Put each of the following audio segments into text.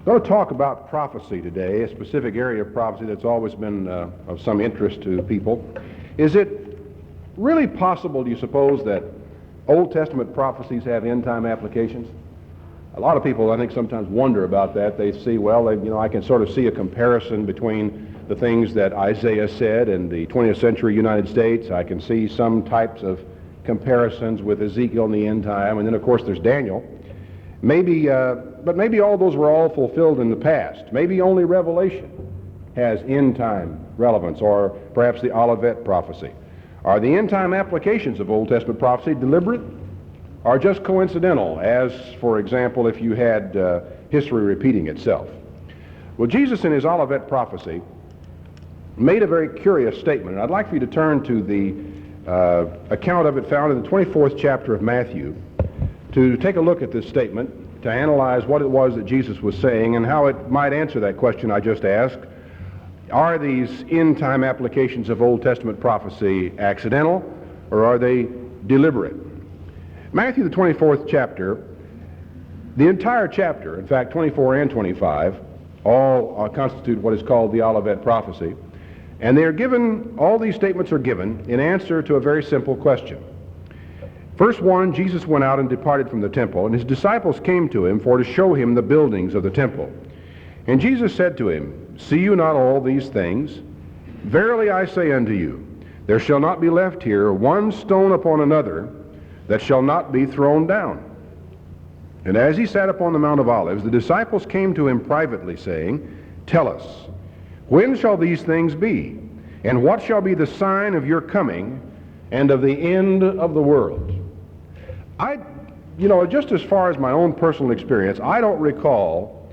I'm going to talk about prophecy today, a specific area of prophecy that's always been of some interest to people. Is it really possible, do you suppose, that Old Testament prophecies have end-time applications? A lot of people, I think, sometimes wonder about that. They see, well, I can sort of see a comparison between the things that Isaiah said in the 20th century United States. I can see some types of comparisons with Ezekiel in the end time, and then, of course, there's Daniel. But maybe all those were all fulfilled in the past. Maybe only Revelation has end-time relevance, or perhaps the Olivet prophecy. Are the end-time applications of Old Testament prophecy deliberate or just coincidental, as, for example, if you had history repeating itself? Well, Jesus in his Olivet prophecy made a very curious statement, and I'd like for you to turn to the account of it found in the 24th chapter of Matthew to take a look at this statement, to analyze what it was that Jesus was saying and how it might answer that question I just asked. Are these end-time applications of Old Testament prophecy accidental, or are they deliberate? Matthew, the 24th chapter, the entire chapter, in fact 24 and 25, all constitute what is called the Olivet prophecy, and they are given, all these statements are given in answer to a very simple question. Verse 1, Jesus went out and departed from the temple, and his disciples came to him for to show him the buildings of the temple. And Jesus said to him, See you not all these things? Verily I say unto you, there shall not be left here one stone upon another that shall not be thrown down. And as he sat upon the Mount of Olives, the disciples came to him privately, saying, Tell us, when shall these things be? And what shall be the sign of your coming and of the end of the world? Just as far as my own personal experience, I don't recall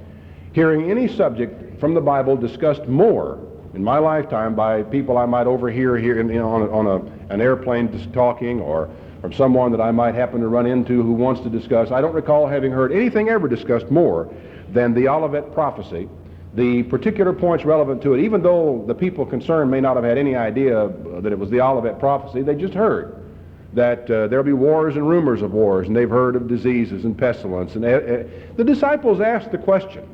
hearing any subject from the Bible discussed more in my lifetime by people I might overhear here on an airplane just talking, or from someone that I might happen to run into who wants to discuss. I don't recall having heard anything ever discussed more than the Olivet prophecy, the particular points relevant to it. Even though the people concerned may not have had any idea that it was the Olivet prophecy, they just heard that there'll be wars and rumors of wars, and they've heard of diseases and pestilence. And the disciples asked the question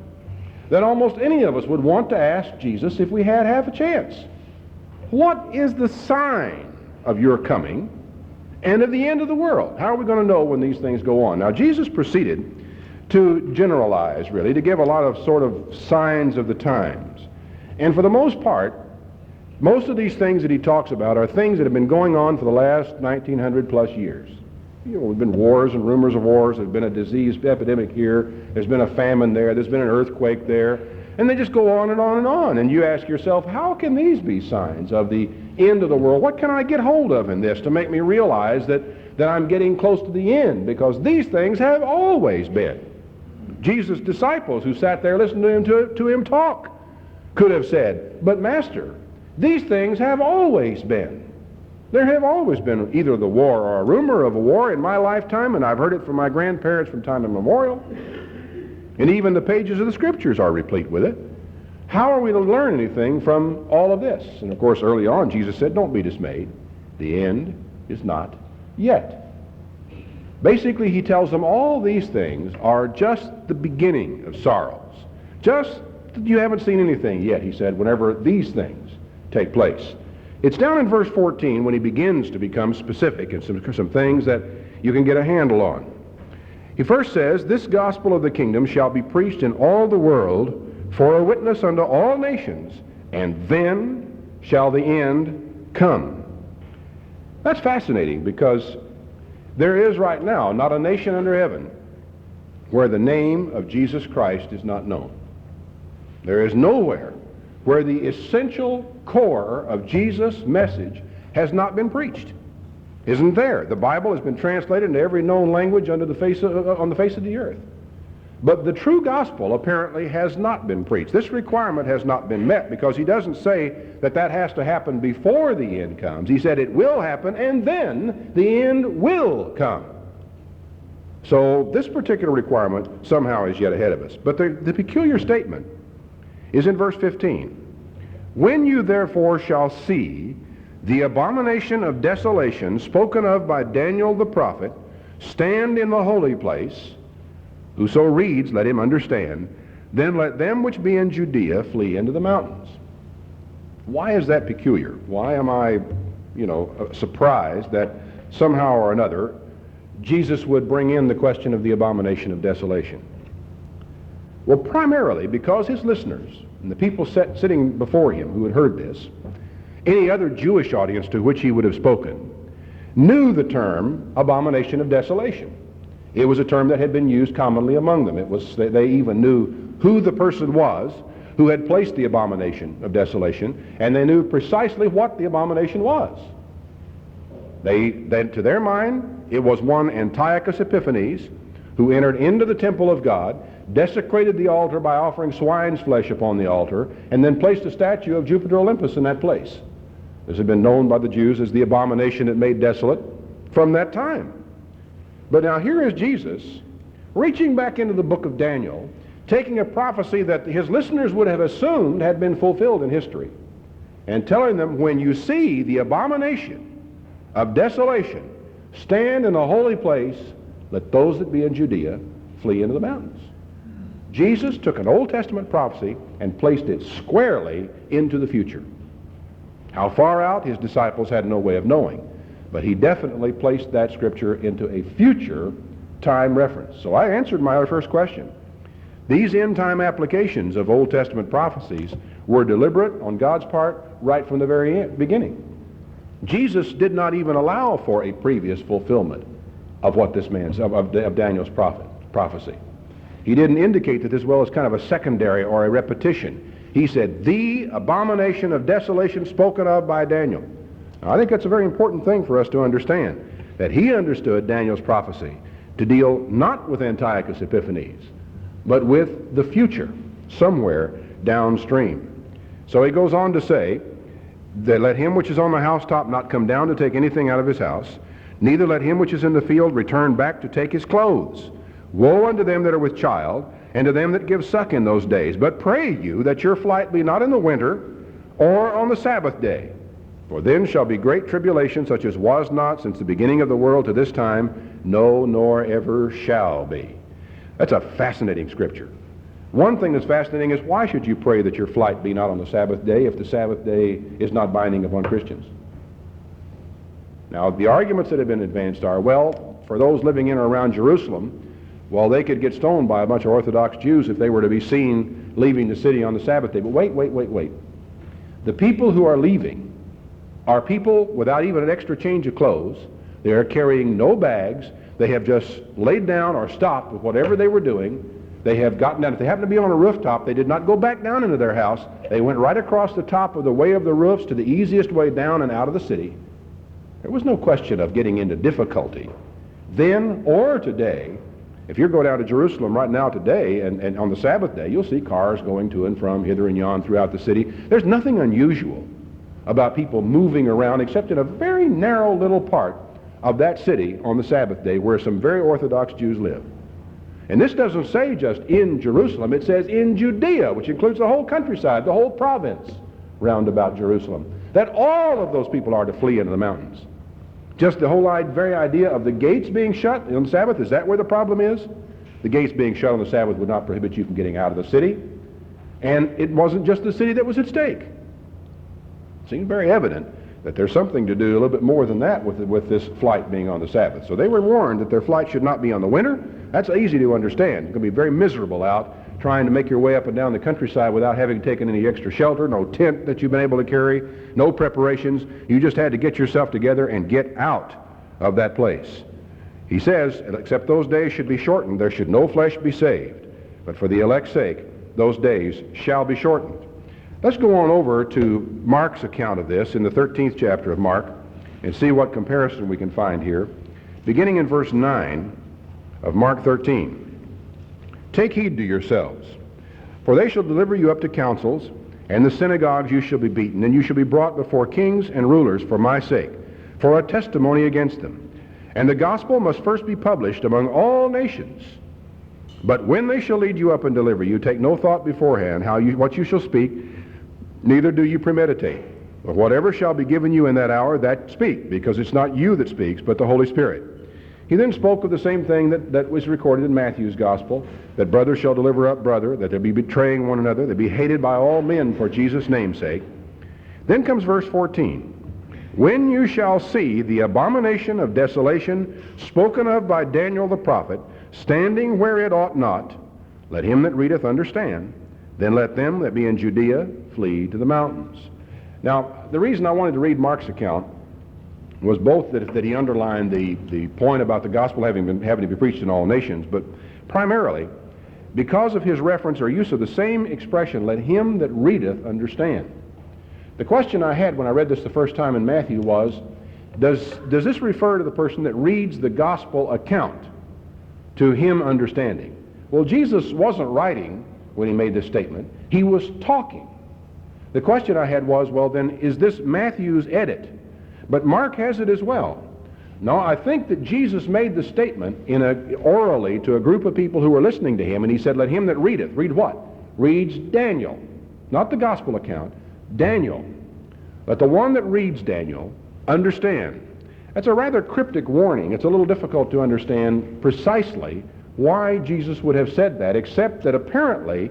that almost any of us would want to ask Jesus if we had half a chance. What is the sign of your coming and of the end of the world? How are we going to know when these things go on? Now, Jesus proceeded to generalize, really, to give a lot of sort of signs of the times. And for the most part, most of these things that he talks about are things that have been going on for the last 1900 plus years. There've been wars and rumors of wars. There's been a disease epidemic here. There's been a famine there. There's been an earthquake there. And they just go on and on and on. And you ask yourself, how can these be signs of the end of the world? What can I get hold of in this to make me realize that I'm getting close to the end? Because these things have always been. Jesus' disciples who sat there listening to him talk could have said, but Master, these things have always been. There have always been either the war or a rumor of a war in my lifetime, and I've heard it from my grandparents from time immemorial. And even the pages of the Scriptures are replete with it. How are we to learn anything from all of this? And of course, early on, Jesus said, don't be dismayed. The end is not yet. Basically, he tells them all these things are just the beginning of sorrows. Just that you haven't seen anything yet, he said, whenever these things take place. It's down in verse 14 when he begins to become specific and some things that you can get a handle on. He first says, this gospel of the kingdom shall be preached in all the world for a witness unto all nations, and then shall the end come. That's fascinating, because there is right now not a nation under heaven where the name of Jesus Christ is not known. There is nowhere where the essential core of Jesus' message has not been preached. Isn't there? The Bible has been translated into every known language on the face of the earth. But the true gospel apparently has not been preached. This requirement has not been met, because he doesn't say that has to happen before the end comes. He said it will happen, and then the end will come. So this particular requirement somehow is yet ahead of us. But the peculiar statement is in verse 15. When you therefore shall see the abomination of desolation spoken of by Daniel the prophet stand in the holy place, whoso reads, let him understand, Then let them which be in Judea flee into the mountains. Why is that peculiar? Why am I, surprised that somehow or another Jesus would bring in the question of the abomination of desolation? Well, primarily because his listeners and the people sitting before him who had heard this, any other Jewish audience to which he would have spoken, knew the term abomination of desolation. It was a term that had been used commonly among them. They even knew who the person was who had placed the abomination of desolation, and they knew precisely what the abomination was. To their mind, it was one Antiochus Epiphanes who entered into the temple of God, desecrated the altar by offering swine's flesh upon the altar, and then placed a statue of Jupiter Olympus in that place. This had been known by the Jews as the abomination that made desolate from that time. But now here is Jesus reaching back into the book of Daniel, taking a prophecy that his listeners would have assumed had been fulfilled in history, and telling them, when you see the abomination of desolation stand in a holy place, let those that be in Judea flee into the mountains. Jesus took an Old Testament prophecy and placed it squarely into the future. How far out, his disciples had no way of knowing, but he definitely placed that scripture into a future time reference. So I answered my first question. These end-time applications of Old Testament prophecies were deliberate on God's part right from the very beginning. Jesus did not even allow for a previous fulfillment of what this man's of Daniel's prophecy. He didn't indicate that this was kind of a secondary or a repetition. He said, the abomination of desolation spoken of by Daniel. Now, I think that's a very important thing for us to understand, that he understood Daniel's prophecy to deal not with Antiochus Epiphanes, but with the future, somewhere downstream. So he goes on to say, that let him which is on the housetop not come down to take anything out of his house, neither let him which is in the field return back to take his clothes. Woe unto them that are with child, and to them that give suck in those days. But pray you that your flight be not in the winter, or on the Sabbath day. For then shall be great tribulation, such as was not since the beginning of the world to this time, no, nor ever shall be. That's a fascinating scripture. One thing that's fascinating is, why should you pray that your flight be not on the Sabbath day if the Sabbath day is not binding upon Christians? Now, the arguments that have been advanced are, well, for those living in or around Jerusalem, well, they could get stoned by a bunch of Orthodox Jews if they were to be seen leaving the city on the Sabbath day. But wait. The people who are leaving are people without even an extra change of clothes. They are carrying no bags. They have just laid down or stopped with whatever they were doing. They have gotten down. If they happen to be on a rooftop, they did not go back down into their house. They went right across the top of the way of the roofs to the easiest way down and out of the city. There was no question of getting into difficulty then or today. If you go down to Jerusalem right now today and on the Sabbath day, you'll see cars going to and from hither and yon throughout the city. There's nothing unusual about people moving around except in a very narrow little part of that city on the Sabbath day where some very Orthodox Jews live. And this doesn't say just in Jerusalem, it says in Judea, which includes the whole countryside, the whole province round about Jerusalem, that all of those people are to flee into the mountains. Just the whole very idea of the gates being shut on the Sabbath, is that where the problem is? The gates being shut on the Sabbath would not prohibit you from getting out of the city. And it wasn't just the city that was at stake. It seemed very evident that there's something to do a little bit more than that with this flight being on the Sabbath. So they were warned that their flight should not be on the winter. That's easy to understand. It's going to be very miserable out trying to make your way up and down the countryside without having taken any extra shelter, no tent that you've been able to carry, no preparations. You just had to get yourself together and get out of that place. He says, except those days should be shortened, there should no flesh be saved. But for the elect's sake, those days shall be shortened. Let's go on over to Mark's account of this in the 13th chapter of Mark and see what comparison we can find here. Beginning in verse 9 of Mark 13. Take heed to yourselves, for they shall deliver you up to councils, and the synagogues you shall be beaten, and you shall be brought before kings and rulers for my sake, for a testimony against them. And the gospel must first be published among all nations. But when they shall lead you up and deliver you, take no thought beforehand what you shall speak, neither do you premeditate. But whatever shall be given you in that hour, that speak, because it's not you that speaks, but the Holy Spirit. He then spoke of the same thing that was recorded in Matthew's gospel, that brother shall deliver up brother, that they'll be betraying one another, they'll be hated by all men for Jesus' name's sake. Then comes verse 14. When you shall see the abomination of desolation spoken of by Daniel the prophet, standing where it ought not, let him that readeth understand. Then let them that be in Judea flee to the mountains. Now, the reason I wanted to read Mark's account was both that he underlined the point about the gospel having to be preached in all nations, but primarily because of his reference or use of the same expression, let him that readeth understand. The question I had when I read this the first time in Matthew was, does this refer to the person that reads the gospel account, to him understanding? Well, Jesus wasn't writing when he made this statement. He was talking. The question I had was, well then, is this Matthew's edit? But Mark has it as well. No, I think that Jesus made the statement orally to a group of people who were listening to him, and he said, let him that readeth, read what? Reads Daniel. Not the gospel account, Daniel. Let the one that reads Daniel understand. That's a rather cryptic warning. It's a little difficult to understand precisely why Jesus would have said that, except that apparently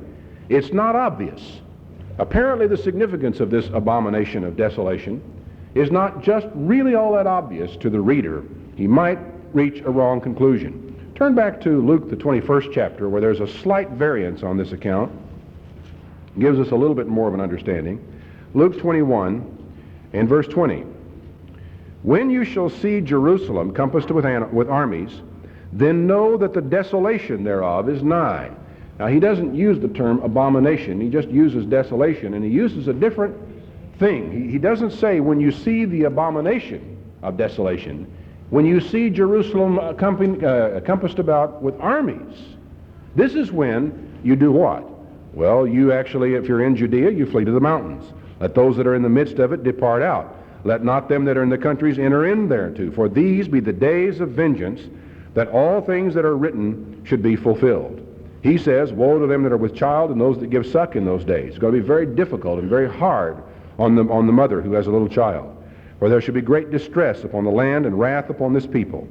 it's not obvious. Apparently the significance of this abomination of desolation is not just really all that obvious to the reader. He might reach a wrong conclusion. Turn back to Luke, the 21st chapter, where there's a slight variance on this account. It gives us a little bit more of an understanding. Luke 21 and verse 20. When you shall see Jerusalem compassed with armies, then know that the desolation thereof is nigh. Now, he doesn't use the term abomination. He just uses desolation, and he uses a different thing. He doesn't say when you see the abomination of desolation, when you see Jerusalem compassed about with armies. This is when you do what? Well, you actually, if you're in Judea, you flee to the mountains. Let those that are in the midst of it depart out. Let not them that are in the countries enter in thereto. For these be the days of vengeance, that all things that are written should be fulfilled. He says, woe to them that are with child and those that give suck in those days. It's going to be very difficult and very hard on the mother who has a little child. For there shall be great distress upon the land and wrath upon this people.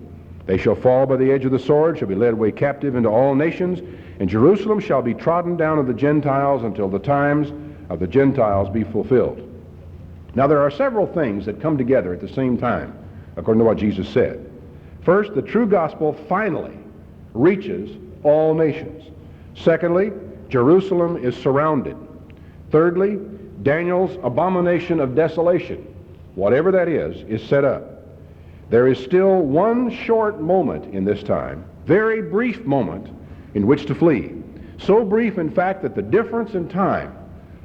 They shall fall by the edge of the sword, shall be led away captive into all nations, and Jerusalem shall be trodden down of the Gentiles until the times of the Gentiles be fulfilled. Now there are several things that come together at the same time, according to what Jesus said. First, the true gospel finally reaches all nations. Secondly, Jerusalem is surrounded. Thirdly, Daniel's abomination of desolation, whatever that is set up. There is still one short moment in this time, very brief moment, in which to flee. So brief, in fact, that the difference in time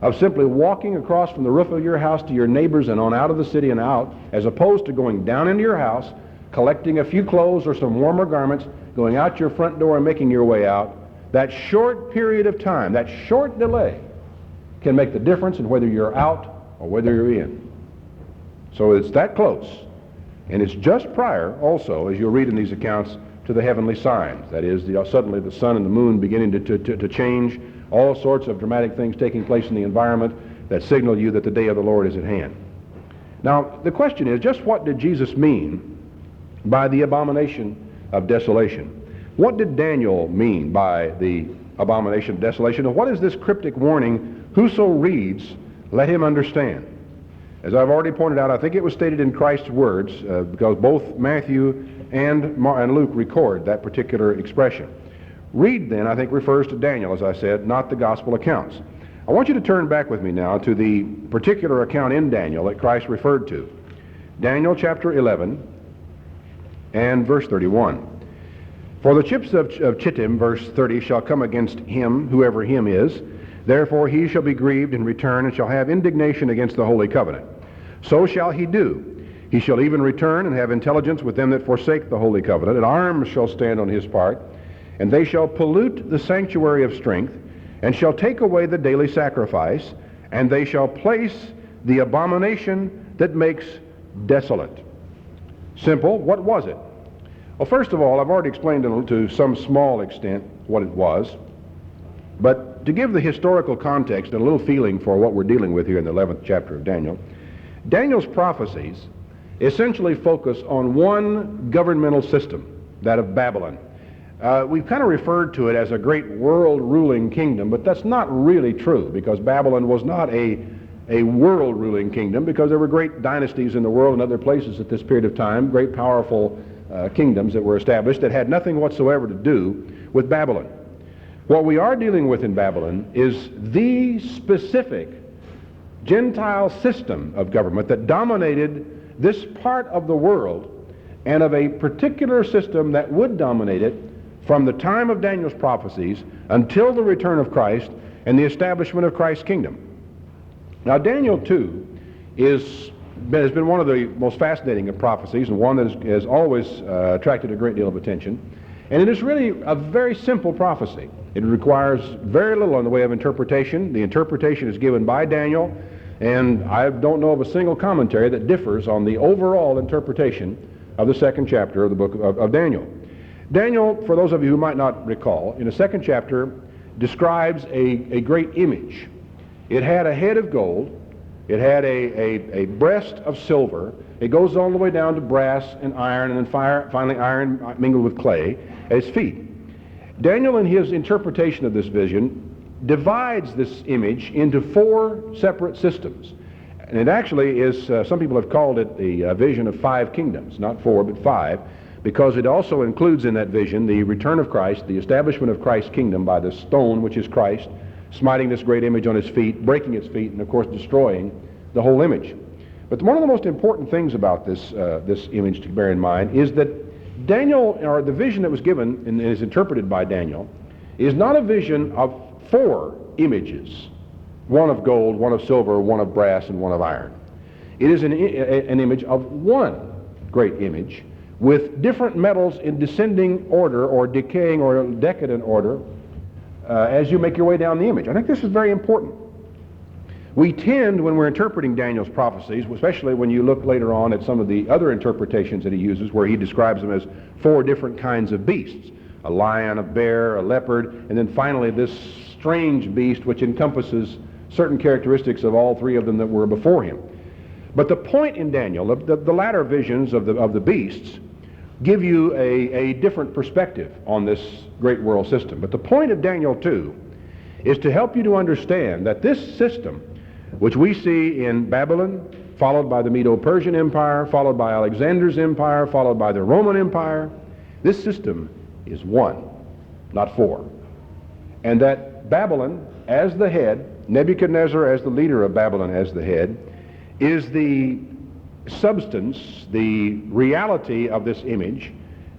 of simply walking across from the roof of your house to your neighbors and on out of the city and out, as opposed to going down into your house, collecting a few clothes or some warmer garments, going out your front door and making your way out, that short period of time, that short delay, can make the difference in whether you're out or whether you're in. So it's that close. And it's just prior also, as you'll read in these accounts, to the heavenly signs. That is, suddenly the sun and the moon beginning to change, all sorts of dramatic things taking place in the environment that signal you that the day of the Lord is at hand. Now, the question is, just what did Jesus mean by the abomination of desolation? What did Daniel mean by the abomination of desolation? And what is this cryptic warning, whoso reads, let him understand? As I've already pointed out, I think it was stated in Christ's words, because both Matthew and Luke record that particular expression. Read, then, I think refers to Daniel, as I said, not the gospel accounts. I want you to turn back with me now to the particular account in Daniel that Christ referred to. Daniel chapter 11 and verse 31. For the chips of Chittim, verse 30, shall come against him, whoever him is. Therefore he shall be grieved in return, and shall have indignation against the holy covenant. So shall he do. He shall even return and have intelligence with them that forsake the holy covenant, and arms shall stand on his part, and they shall pollute the sanctuary of strength, and shall take away the daily sacrifice, and they shall place the abomination that makes desolate. Simple. What was it? Well, first of all, I've already explained to some small extent what it was, but to give the historical context and a little feeling for what we're dealing with here in the 11th chapter of Daniel, Daniel's prophecies essentially focus on one governmental system. that of Babylon. We've kind of referred to it as a great world-ruling kingdom, but that's not really true, because Babylon was not a world-ruling kingdom, because there were great dynasties in the world and other places at this period of time, great powerful kingdoms that were established that had nothing whatsoever to do with Babylon. What we are dealing with in Babylon is the specific Gentile system of government that dominated this part of the world, and of a particular system that would dominate it from the time of Daniel's prophecies until the return of Christ and the establishment of Christ's kingdom. Now, Daniel 2 has been one of the most fascinating of prophecies, and one that has always attracted a great deal of attention. And it is really a very simple prophecy. It requires very little in the way of interpretation. The interpretation is given by Daniel, and I don't know of a single commentary that differs on the overall interpretation of the second chapter of the book of Daniel. Daniel, for those of you who might not recall, in the second chapter describes a great image. It had a head of gold. It had a breast of silver. It goes all the way down to brass and iron, and then finally iron mingled with clay at its feet. Daniel, in his interpretation of this vision, divides this image into four separate systems. And it actually is, some people have called it the vision of five kingdoms, not four, but five, because it also includes in that vision the return of Christ, the establishment of Christ's kingdom by the stone, which is Christ, smiting this great image on his feet, breaking its feet, and of course destroying the whole image. But one of the most important things about this image to bear in mind is that Daniel, or the vision that was given and is interpreted by Daniel, is not a vision of four images, one of gold, one of silver, one of brass, and one of iron. It is an image of one great image with different metals in descending order or decaying or decadent order as you make your way down the image. I think this is very important. We tend, when we're interpreting Daniel's prophecies, especially when you look later on at some of the other interpretations that he uses, where he describes them as four different kinds of beasts, a lion, a bear, a leopard, and then finally this strange beast which encompasses certain characteristics of all three of them that were before him. But the point in Daniel, the latter visions of the beasts, give you a different perspective on this great world system. But the point of Daniel 2 is to help you to understand that this system, which we see in Babylon, followed by the Medo-Persian Empire, followed by Alexander's empire, followed by the Roman Empire, this system is one, not four. And that Babylon as the head, Nebuchadnezzar as the leader of Babylon as the head, is the substance, the reality of this image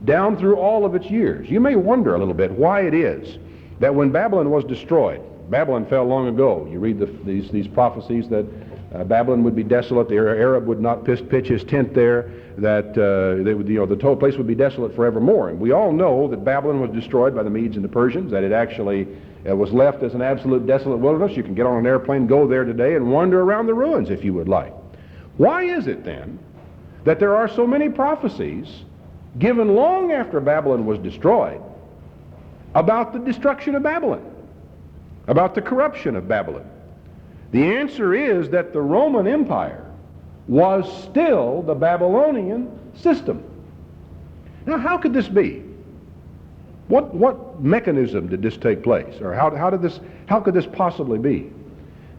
down through all of its years. You may wonder a little bit why it is that when Babylon was destroyed, Babylon fell long ago. You read these prophecies that Babylon would be desolate, the Arab would not pitch his tent there, that the total place would be desolate forevermore. And we all know that Babylon was destroyed by the Medes and the Persians, that it actually was left as an absolute desolate wilderness. You can get on an airplane, go there today, and wander around the ruins if you would like. Why is it then that there are so many prophecies given long after Babylon was destroyed about the destruction of Babylon, about the corruption of Babylon? The answer is that the Roman Empire was still the Babylonian system. Now, how could this be? What mechanism did this take place? Or how could this possibly be?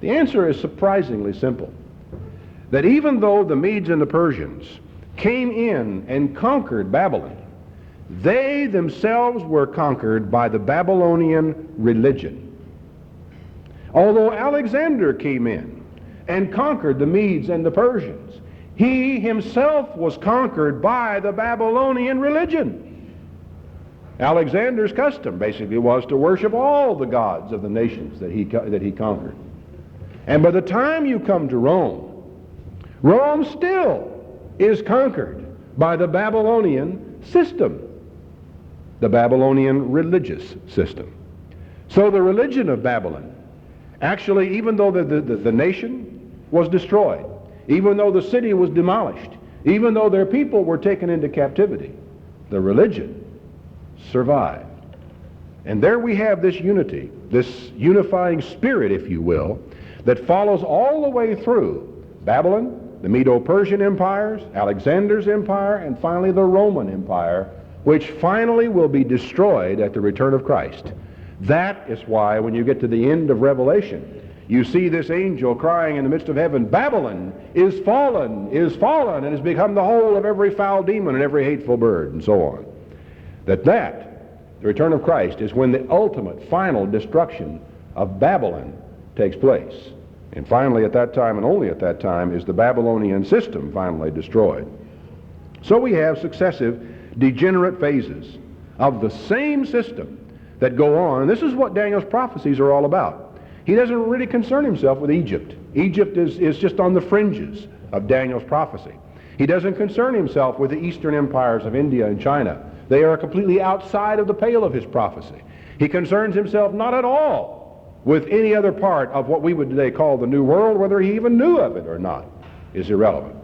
The answer is surprisingly simple. That even though the Medes and the Persians came in and conquered Babylon, they themselves were conquered by the Babylonian religion. Although Alexander came in and conquered the Medes and the Persians, he himself was conquered by the Babylonian religion. Alexander's custom basically was to worship all the gods of the nations that he conquered. And by the time you come to Rome, Rome still is conquered by the Babylonian system, the Babylonian religious system. So the religion of Babylon, actually, even though the nation was destroyed, even though the city was demolished, even though their people were taken into captivity, the religion survived. And there we have this unity, this unifying spirit, if you will, that follows all the way through Babylon, the Medo-Persian empires, Alexander's empire, and finally the Roman Empire, which finally will be destroyed at the return of Christ. That is why when you get to the end of Revelation, you see this angel crying in the midst of heaven, Babylon is fallen, and has become the whole of every foul demon and every hateful bird, and so on. The return of Christ, is when the ultimate, final destruction of Babylon takes place. And finally at that time, and only at that time, is the Babylonian system finally destroyed. So we have successive degenerate phases of the same system that go on. And this is what Daniel's prophecies are all about. He doesn't really concern himself with Egypt. Egypt is just on the fringes of Daniel's prophecy. He doesn't concern himself with the eastern empires of India and China. They are completely outside of the pale of his prophecy. He concerns himself not at all with any other part of what we would today call the New World. Whether he even knew of it or not is irrelevant.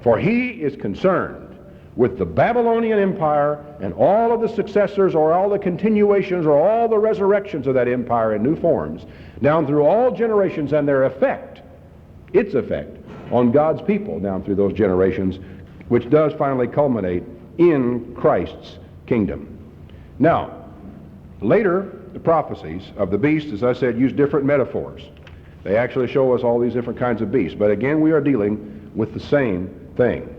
For he is concerned with the Babylonian Empire and all of the successors, or all the continuations, or all the resurrections of that empire in new forms, down through all generations, and their effect, its effect, on God's people down through those generations, which does finally culminate in Christ's kingdom. Now, later, the prophecies of the beast, as I said, use different metaphors. They actually show us all these different kinds of beasts. But again, we are dealing with the same thing.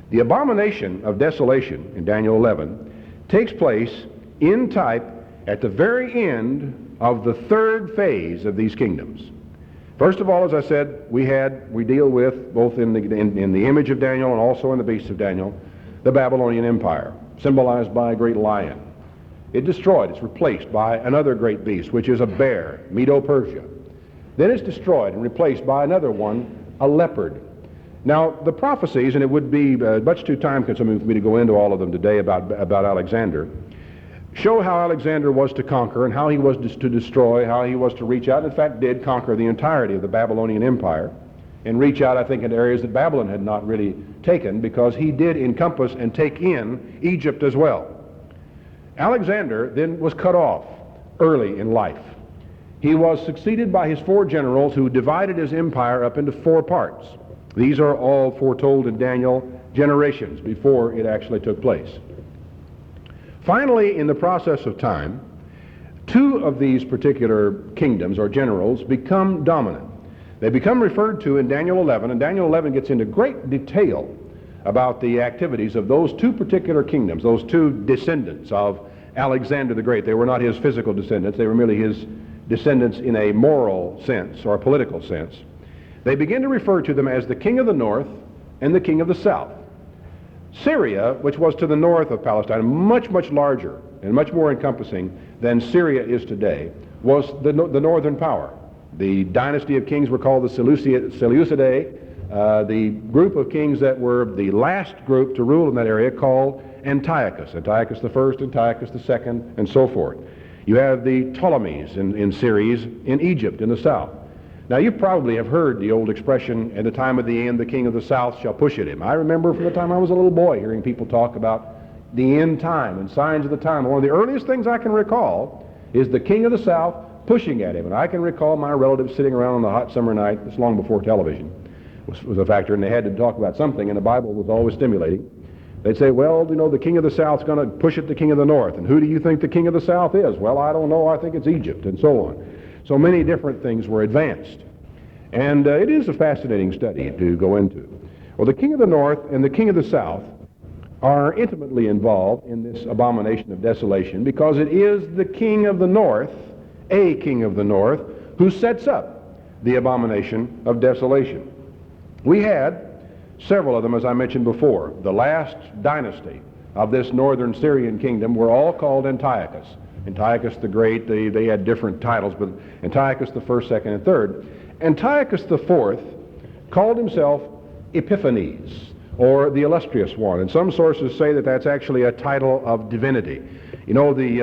The abomination of desolation in Daniel 11 takes place in type at the very end of the third phase of these kingdoms. First of all, as I said, we deal with, both in the image of Daniel and also in the beast of Daniel, the Babylonian Empire, symbolized by a great lion. It's destroyed. It's replaced by another great beast, which is a bear, Medo-Persia. Then it's destroyed and replaced by another one, a leopard. Now, the prophecies, and it would be much too time-consuming for me to go into all of them today about Alexander, show how Alexander was to conquer and how he was to destroy, how he was to reach out, and in fact did conquer the entirety of the Babylonian Empire, and reach out, I think, in areas that Babylon had not really taken, because he did encompass and take in Egypt as well. Alexander then was cut off early in life. He was succeeded by his 4 generals, who divided his empire up into 4 parts. These are all foretold in Daniel generations before it actually took place. Finally, in the process of time, 2 of these particular kingdoms or generals become dominant. They become referred to in Daniel 11, and Daniel 11 gets into great detail about the activities of those 2 particular kingdoms, those 2 descendants of Alexander the Great. They were not his physical descendants, they were merely his descendants in a moral sense or a political sense. They begin to refer to them as the king of the north and the king of the south. Syria, which was to the north of Palestine, much, much larger and much more encompassing than Syria is today, was the northern power. The dynasty of kings were called the Seleucidae. The group of kings that were the last group to rule in that area called Antiochus. Antiochus the first, Antiochus the second, and so forth. You have the Ptolemies in Syria, in Egypt in the south. Now, you probably have heard the old expression, "At the time of the end, the king of the south shall push at him." I remember from the time I was a little boy hearing people talk about the end time and signs of the time. One of the earliest things I can recall is the king of the south pushing at him. And I can recall my relatives sitting around on a hot summer night, this long before television was a factor, and they had to talk about something, and the Bible was always stimulating. They'd say, "Well, you know, the king of the south's going to push at the king of the north. And who do you think the king of the south is?" "Well, I don't know. I think it's Egypt," and so on. So many different things were advanced. And it is a fascinating study to go into. Well, the king of the north and the king of the south are intimately involved in this abomination of desolation, because it is the king of the north, a king of the north, who sets up the abomination of desolation. We had several of them, as I mentioned before. The last dynasty of this northern Syrian kingdom were all called Antiochus. Antiochus the Great, they had different titles, but Antiochus the first, second, and third. Antiochus the fourth called himself Epiphanes, or the illustrious one, and some sources say that that's actually a title of divinity. You know, the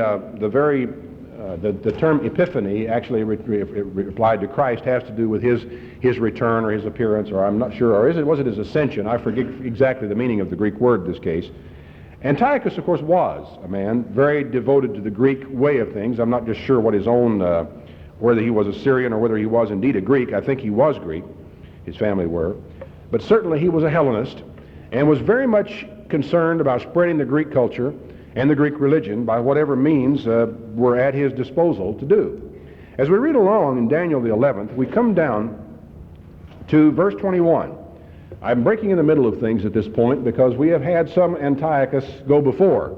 term Epiphany actually applied to Christ has to do with his return or his appearance, or I'm not sure, or was it his ascension? I forget exactly the meaning of the Greek word in this case. Antiochus, of course, was a man very devoted to the Greek way of things. I'm not just sure what his own, whether he was a Syrian or whether he was indeed a Greek. I think he was Greek. His family were. But certainly he was a Hellenist and was very much concerned about spreading the Greek culture and the Greek religion by whatever means were at his disposal to do. As we read along in Daniel the 11th, we come down to verse 21. I'm breaking in the middle of things at this point because we have had some Antiochus go before.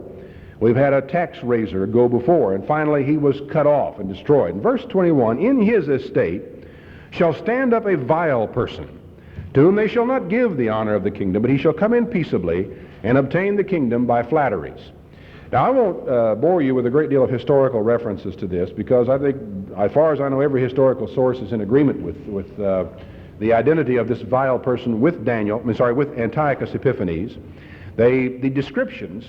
We've had a tax raiser go before, and finally he was cut off and destroyed. In verse 21, in his estate shall stand up a vile person, to whom they shall not give the honor of the kingdom, but he shall come in peaceably and obtain the kingdom by flatteries. Now, I won't bore you with a great deal of historical references to this, because I think, as far as I know, every historical source is in agreement with the identity of this vile person with with Antiochus Epiphanes. The descriptions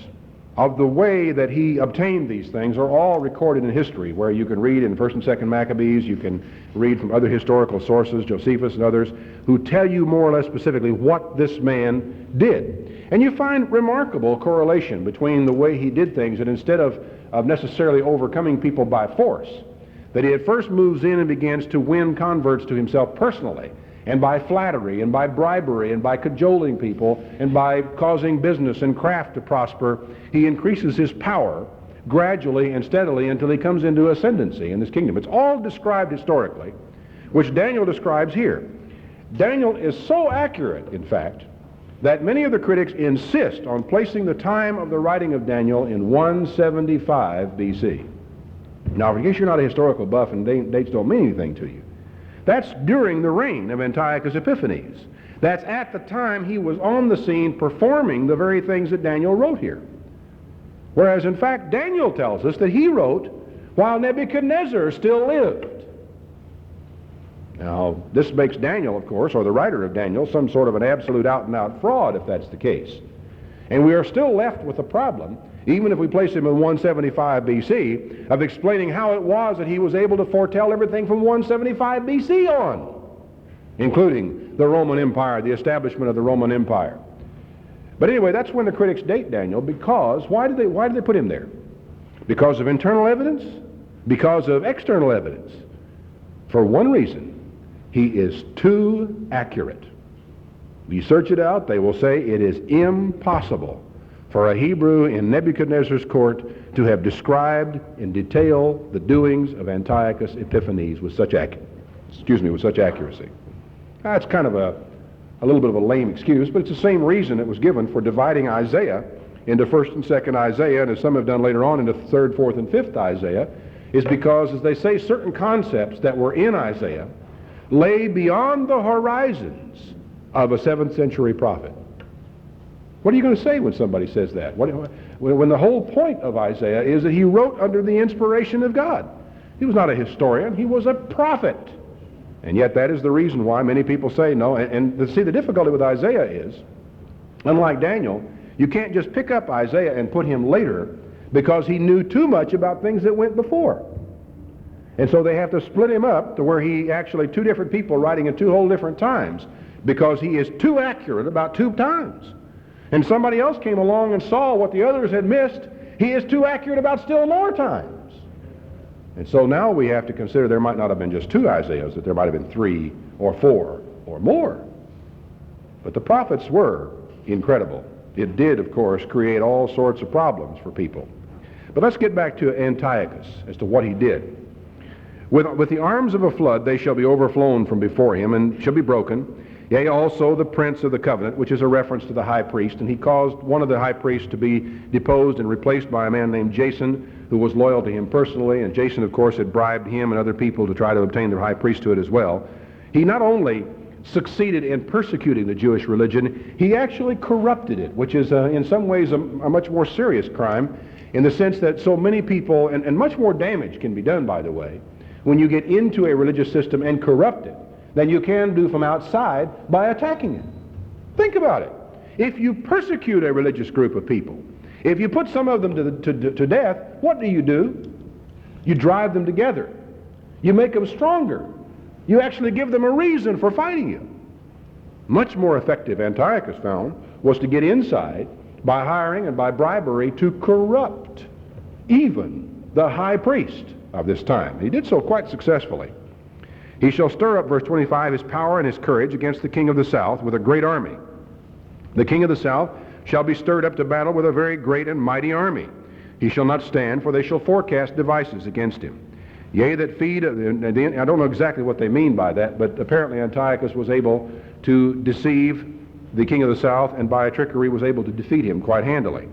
of the way that he obtained these things are all recorded in history, where you can read in 1st and 2nd Maccabees, you can read from other historical sources, Josephus and others, who tell you more or less specifically what this man did. And you find remarkable correlation between the way he did things, and instead of necessarily overcoming people by force, that he at first moves in and begins to win converts to himself personally, and by flattery, and by bribery, and by cajoling people, and by causing business and craft to prosper, he increases his power gradually and steadily until he comes into ascendancy in this kingdom. It's all described historically, which Daniel describes here. Daniel is so accurate, in fact, that many of the critics insist on placing the time of the writing of Daniel in 175 BC. Now, in case you're not a historical buff and dates don't mean anything to you, that's during the reign of Antiochus Epiphanes. That's at the time he was on the scene performing the very things that Daniel wrote here. Whereas, in fact, Daniel tells us that he wrote while Nebuchadnezzar still lived. Now, this makes Daniel, of course, or the writer of Daniel, some sort of an absolute out-and-out fraud if that's the case. And we are still left with the problem, even if we place him in 175 BC, of explaining how it was that he was able to foretell everything from 175 BC on, including the Roman Empire, the establishment of the Roman Empire. But anyway, that's when the critics date Daniel, because why did they put him there? Because of internal evidence? Because of external evidence? For one reason: he is too accurate. If you search it out, they will say it is impossible for a Hebrew in Nebuchadnezzar's court to have described in detail the doings of Antiochus Epiphanes with such accuracy. That's kind of a little bit of a lame excuse, but it's the same reason it was given for dividing Isaiah into 1st and 2nd Isaiah, and as some have done later on, into 3rd, 4th, and 5th Isaiah, is because, as they say, certain concepts that were in Isaiah lay beyond the horizons of a 7th century prophet. What are you going to say when somebody says that? When the whole point of Isaiah is that he wrote under the inspiration of God. He was not a historian, he was a prophet. And yet that is the reason why many people say no. And see, the difficulty with Isaiah is, unlike Daniel, you can't just pick up Isaiah and put him later, because he knew too much about things that went before. And so they have to split him up to where he actually, two different people writing at two whole different times, because he is too accurate about two times. And somebody else came along and saw what the others had missed. He is too accurate about still more times. And so now we have to consider there might not have been just two Isaiahs, that there might have been 3 or 4 or more. But the prophets were incredible. It did, of course, create all sorts of problems for people. But let's get back to Antiochus as to what he did. With the arms of a flood they shall be overflown from before him, and shall be broken. Yea, also the prince of the covenant, which is a reference to the high priest, and he caused one of the high priests to be deposed and replaced by a man named Jason, who was loyal to him personally, and Jason, of course, had bribed him and other people to try to obtain the high priesthood as well. He not only succeeded in persecuting the Jewish religion, he actually corrupted it, which is in some ways a much more serious crime, in the sense that so many people, and much more damage can be done, by the way, when you get into a religious system and corrupt it, than you can do from outside by attacking it. Think about it. If you persecute a religious group of people, if you put some of them to death, what do? You drive them together. You make them stronger. You actually give them a reason for fighting you. Much more effective, Antiochus found, was to get inside by hiring and by bribery to corrupt even the high priest of this time. He did so quite successfully. He shall stir up, verse 25, his power and his courage against the king of the south with a great army. The king of the south shall be stirred up to battle with a very great and mighty army. he shall not stand, for they shall forecast devices against him. Yea, that feed, and I don't know exactly what they mean by that, but apparently Antiochus was able to deceive the king of the south, and by trickery was able to defeat him quite handily.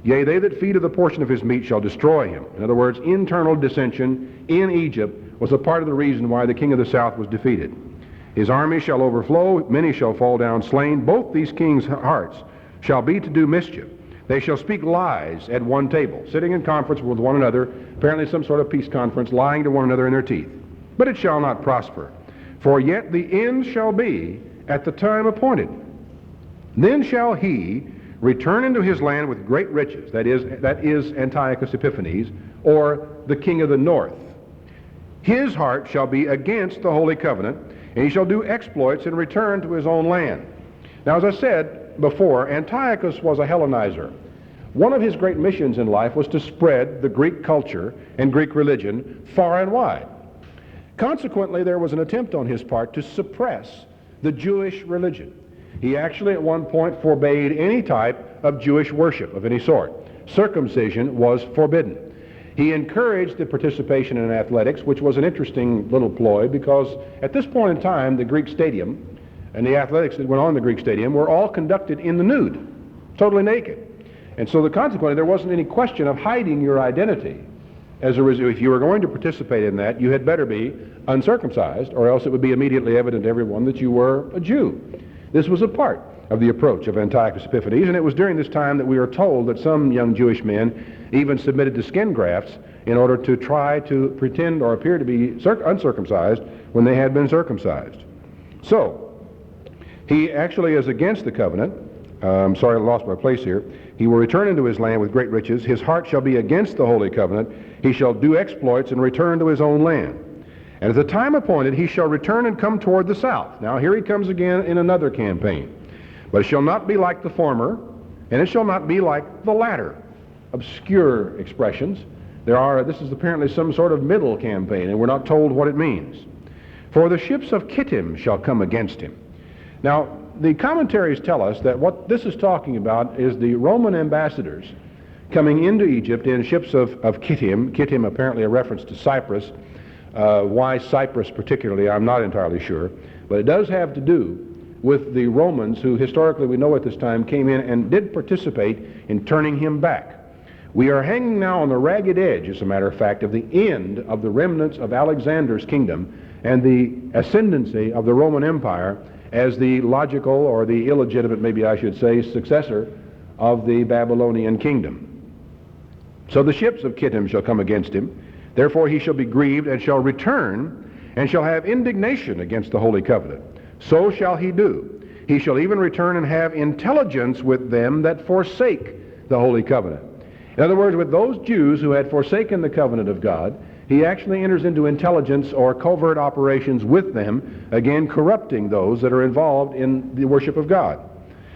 Yea, they that feed of the portion of his meat shall destroy him. In other words, internal dissension in Egypt was a part of the reason why the king of the south was defeated. His army shall overflow, many shall fall down slain. Both these kings' hearts shall be to do mischief. They shall speak lies at one table, sitting in conference with one another, apparently some sort of peace conference, lying to one another in their teeth. But it shall not prosper. For yet the end shall be at the time appointed. Then shall he return into his land with great riches. That is Antiochus Epiphanes, or the king of the north. His heart shall be against the holy covenant, and he shall do exploits and return to his own land. Now, as I said before, Antiochus was a Hellenizer. One of his great missions in life was to spread the Greek culture and Greek religion far and wide. Consequently, there was an attempt on his part to suppress the Jewish religion. He actually at one point forbade any type of Jewish worship of any sort. Circumcision was forbidden. He encouraged the participation in athletics, which was an interesting little ploy, because at this point in time, the Greek stadium and the athletics that went on in the Greek stadium were all conducted in the nude, totally naked. And so consequently, there wasn't any question of hiding your identity. As a result, if you were going to participate in that, you had better be uncircumcised, or else it would be immediately evident to everyone that you were a Jew. This was a part of the approach of Antiochus Epiphanes, and it was during this time that we are told that some young Jewish men even submitted to skin grafts in order to try to pretend or appear to be uncircumcised when they had been circumcised. So, he actually is against the covenant. I'm sorry, I lost my place here. He will return into his land with great riches. His heart shall be against the holy covenant. He shall do exploits and return to his own land. And at the time appointed, he shall return and come toward the south. Now here he comes again in another campaign. But it shall not be like the former, and it shall not be like the latter. Obscure expressions. This is apparently some sort of middle campaign, and we're not told what it means. For the ships of Kittim shall come against him. Now, the commentaries tell us that what this is talking about is the Roman ambassadors coming into Egypt in ships of Kittim. Kittim apparently a reference to Cyprus. Why Cyprus particularly, I'm not entirely sure. But it does have to do with the Romans who historically we know at this time came in and did participate in turning him back. We are hanging now on the ragged edge, as a matter of fact, of the end of the remnants of Alexander's kingdom and the ascendancy of the Roman Empire as the logical, or the illegitimate, maybe I should say, successor of the Babylonian kingdom. So the ships of Kittim shall come against him. Therefore he shall be grieved and shall return and shall have indignation against the holy covenant. So shall he do. He shall even return and have intelligence with them that forsake the holy covenant. In other words, with those Jews who had forsaken the covenant of God, he actually enters into intelligence or covert operations with them, again corrupting those that are involved in the worship of God.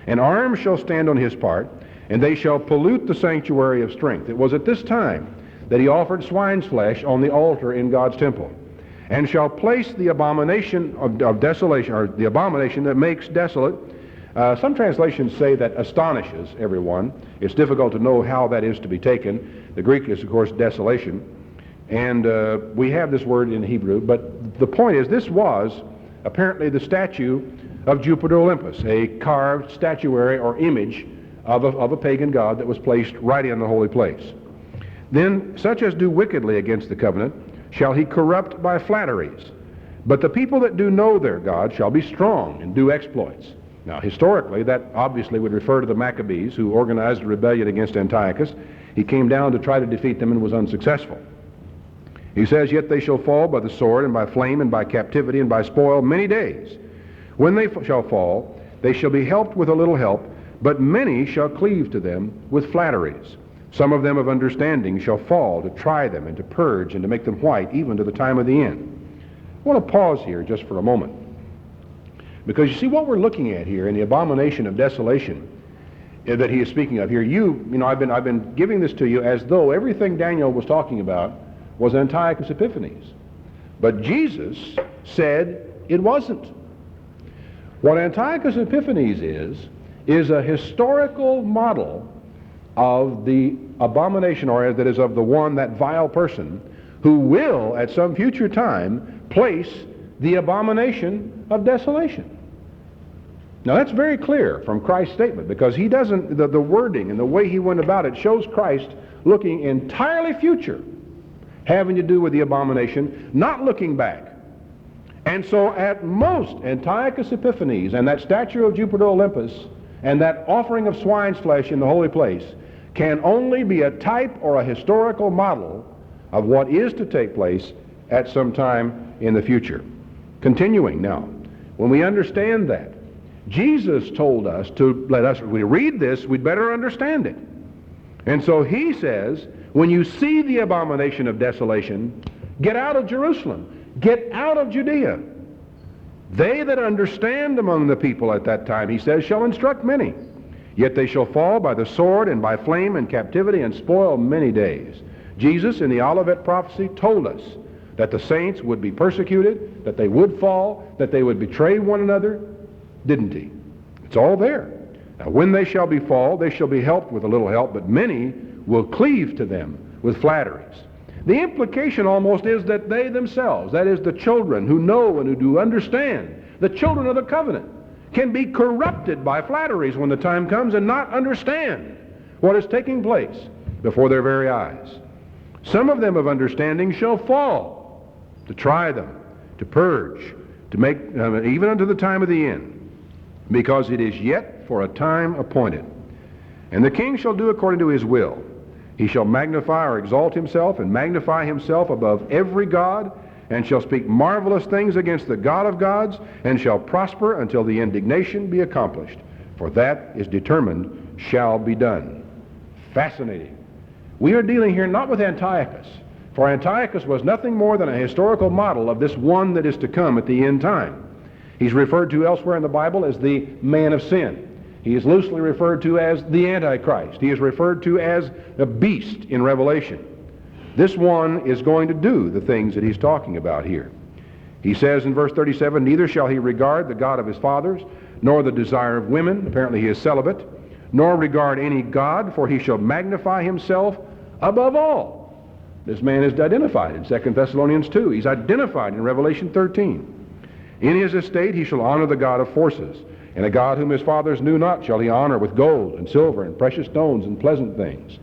And arms shall stand on his part, and they shall pollute the sanctuary of strength. It was at this time that he offered swine's flesh on the altar in God's temple, and shall place the abomination of desolation, or the abomination that makes desolate. Some translations say that astonishes everyone. It's difficult to know how that is to be taken. The Greek is, of course, desolation. And we have this word in Hebrew, but the point is this was apparently the statue of Jupiter Olympus, a carved statuary or image of a pagan god that was placed right in the holy place. Then such as do wickedly against the covenant shall he corrupt by flatteries. But the people that do know their God shall be strong and do exploits. Now historically that obviously would refer to the Maccabees who organized a rebellion against Antiochus. He came down to try to defeat them and was unsuccessful. He says, yet they shall fall by the sword and by flame and by captivity and by spoil many days. When they shall fall, they shall be helped with a little help, but many shall cleave to them with flatteries. Some of them of understanding shall fall to try them and to purge and to make them white, even to the time of the end. I want to pause here just for a moment, because you see what we're looking at here in the abomination of desolation that he is speaking of here. I've been giving this to you as though everything Daniel was talking about was Antiochus Epiphanes. But Jesus said it wasn't. What Antiochus Epiphanes is a historical model of the abomination, or that is of the one, that vile person, who will at some future time place the abomination of desolation. Now that's very clear from Christ's statement, because he doesn't, the wording and the way he went about it shows Christ looking entirely future, having to do with the abomination, not looking back. And so at most, Antiochus Epiphanes and that statue of Jupiter Olympus and that offering of swine's flesh in the holy place can only be a type or a historical model of what is to take place at some time in the future. Continuing now, when we understand that, Jesus told us to we read this, we'd better understand it. And so he says, when you see the abomination of desolation, get out of Jerusalem. Get out of Judea. They that understand among the people at that time, he says, shall instruct many. Yet they shall fall by the sword and by flame and captivity and spoil many days. Jesus in the Olivet prophecy told us that the saints would be persecuted, that they would fall, that they would betray one another, didn't he? It's all there. Now when they shall befall, they shall be helped with a little help, but many will cleave to them with flatteries. The implication almost is that they themselves, that is the children who know and who do understand, the children of the covenant, can be corrupted by flatteries when the time comes and not understand what is taking place before their very eyes. Some of them of understanding shall fall, to try them, to purge, to make, even unto the time of the end, because it is yet for a time appointed. And the king shall do according to his will. He shall magnify or exalt himself, and magnify himself above every god, and shall speak marvelous things against the God of gods, and shall prosper until the indignation be accomplished. For that is determined shall be done. Fascinating. We are dealing here not with Antiochus, for Antiochus was nothing more than a historical model of this one that is to come at the end time. He's referred to elsewhere in the Bible as the man of sin. He is loosely referred to as the Antichrist. He is referred to as a beast in Revelation. This one is going to do the things that he's talking about here. He says in verse 37, neither shall he regard the God of his fathers, nor the desire of women, apparently he is celibate, nor regard any god, for he shall magnify himself above all. This man is identified in 2 Thessalonians 2. He's identified in Revelation 13. In his estate he shall honor the God of forces, and a God whom his fathers knew not shall he honor with gold and silver and precious stones and pleasant things.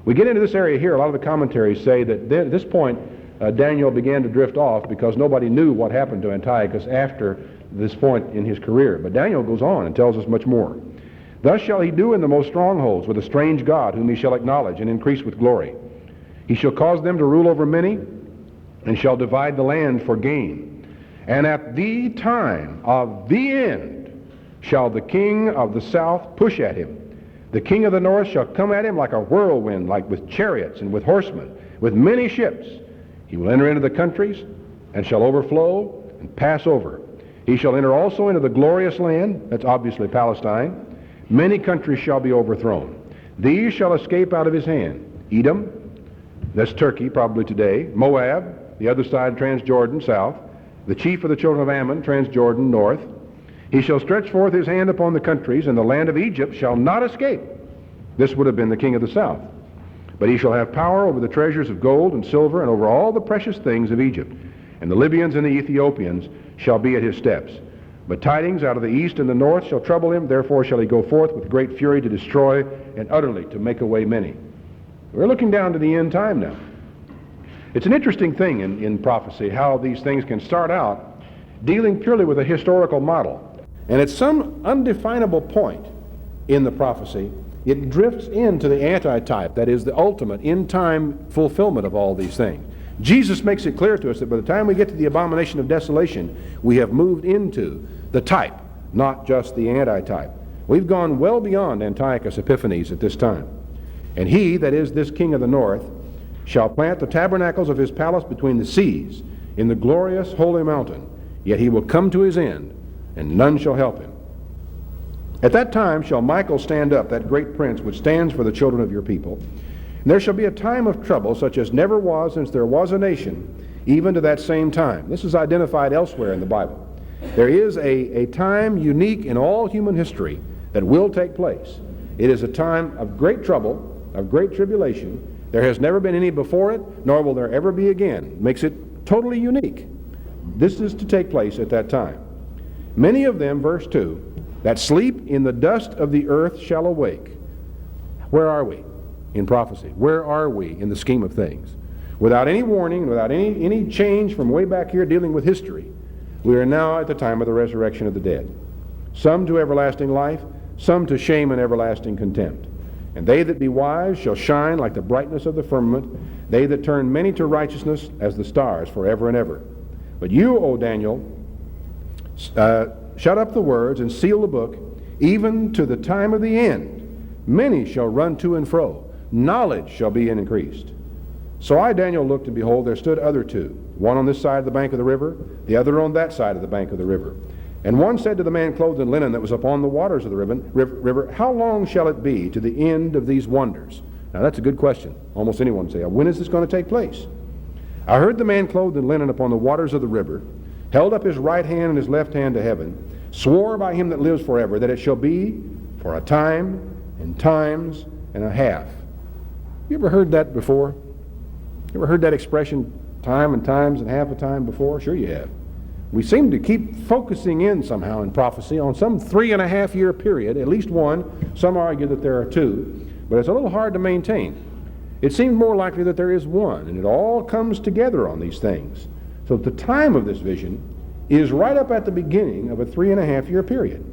We get into this area here, a lot of the commentaries say that at this point Daniel began to drift off because nobody knew what happened to Antiochus after this point in his career. But Daniel goes on and tells us much more. Thus shall he do in the most strongholds with a strange God whom he shall acknowledge and increase with glory. He shall cause them to rule over many, and shall divide the land for gain. And at the time of the end shall the king of the south push at him. The king of the north shall come at him like a whirlwind, like with chariots and with horsemen, with many ships. He will enter into the countries, and shall overflow and pass over. He shall enter also into the glorious land, that's obviously Palestine. Many countries shall be overthrown. These shall escape out of his hand. Edom, that's Turkey probably today. Moab, the other side, Transjordan, south. The chief of the children of Ammon, Transjordan, north. He shall stretch forth his hand upon the countries, and the land of Egypt shall not escape. This would have been the king of the south. But he shall have power over the treasures of gold and silver, and over all the precious things of Egypt. And the Libyans and the Ethiopians shall be at his steps. But tidings out of the east and the north shall trouble him, therefore shall he go forth with great fury to destroy, and utterly to make away many. We're looking down to the end time now. It's an interesting thing in prophecy, how these things can start out dealing purely with a historical model. And at some undefinable point in the prophecy, it drifts into the antitype, that is the ultimate in-time fulfillment of all these things. Jesus makes it clear to us that by the time we get to the abomination of desolation, we have moved into the type, not just the antitype. We've gone well beyond Antiochus Epiphanes at this time. And he, that is this king of the north, shall plant the tabernacles of his palace between the seas in the glorious holy mountain. Yet he will come to his end, and none shall help him. At that time shall Michael stand up, that great prince which stands for the children of your people. And there shall be a time of trouble such as never was since there was a nation, even to that same time. This is identified elsewhere in the Bible. There is a time unique in all human history that will take place. It is a time of great trouble, of great tribulation. There has never been any before it, nor will there ever be again. Makes it totally unique. This is to take place at that time. Many of them, verse 2, that sleep in the dust of the earth shall awake. Where are we in prophecy? Where are we in the scheme of things? Without any warning, without any change from way back here dealing with history, we are now at the time of the resurrection of the dead. Some to everlasting life, some to shame and everlasting contempt. And they that be wise shall shine like the brightness of the firmament, they that turn many to righteousness as the stars forever and ever. But you, O Daniel, shut up the words and seal the book, even to the time of the end. Many shall run to and fro. Knowledge shall be increased. So I, Daniel, looked, and behold, there stood other two, one on this side of the bank of the river, the other on that side of the bank of the river. And one said to the man clothed in linen that was upon the waters of the river, how long shall it be to the end of these wonders? Now that's a good question. Almost anyone would say, when is this going to take place? I heard the man clothed in linen upon the waters of the river, held up his right hand and his left hand to heaven, swore by him that lives forever, that it shall be for a time and times and a half. You ever heard that before? You ever heard that expression, time and times and half a time before? Sure you have. We seem to keep focusing in somehow in prophecy on some 3.5 year period, at least one. Some argue that there are two, but it's a little hard to maintain. It seems more likely that there is one, and it all comes together on these things. So the time of this vision is right up at the beginning of a 3.5 year period.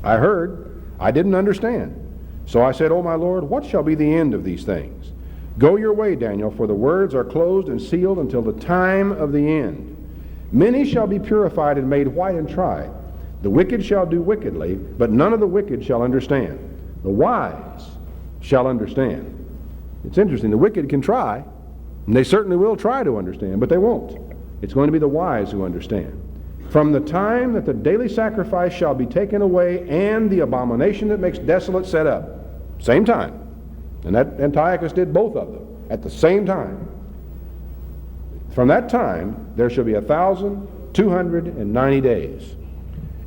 I heard, I didn't understand. So I said, O my Lord, what shall be the end of these things? Go your way, Daniel, for the words are closed and sealed until the time of the end. Many shall be purified and made white and tried. The wicked shall do wickedly, but none of the wicked shall understand. The wise shall understand. It's interesting. The wicked can try, and they certainly will try to understand, but they won't. It's going to be the wise who understand. From the time that the daily sacrifice shall be taken away and the abomination that makes desolate set up. Same time. And Antiochus did both of them at the same time. From that time, there shall be 1,290 days.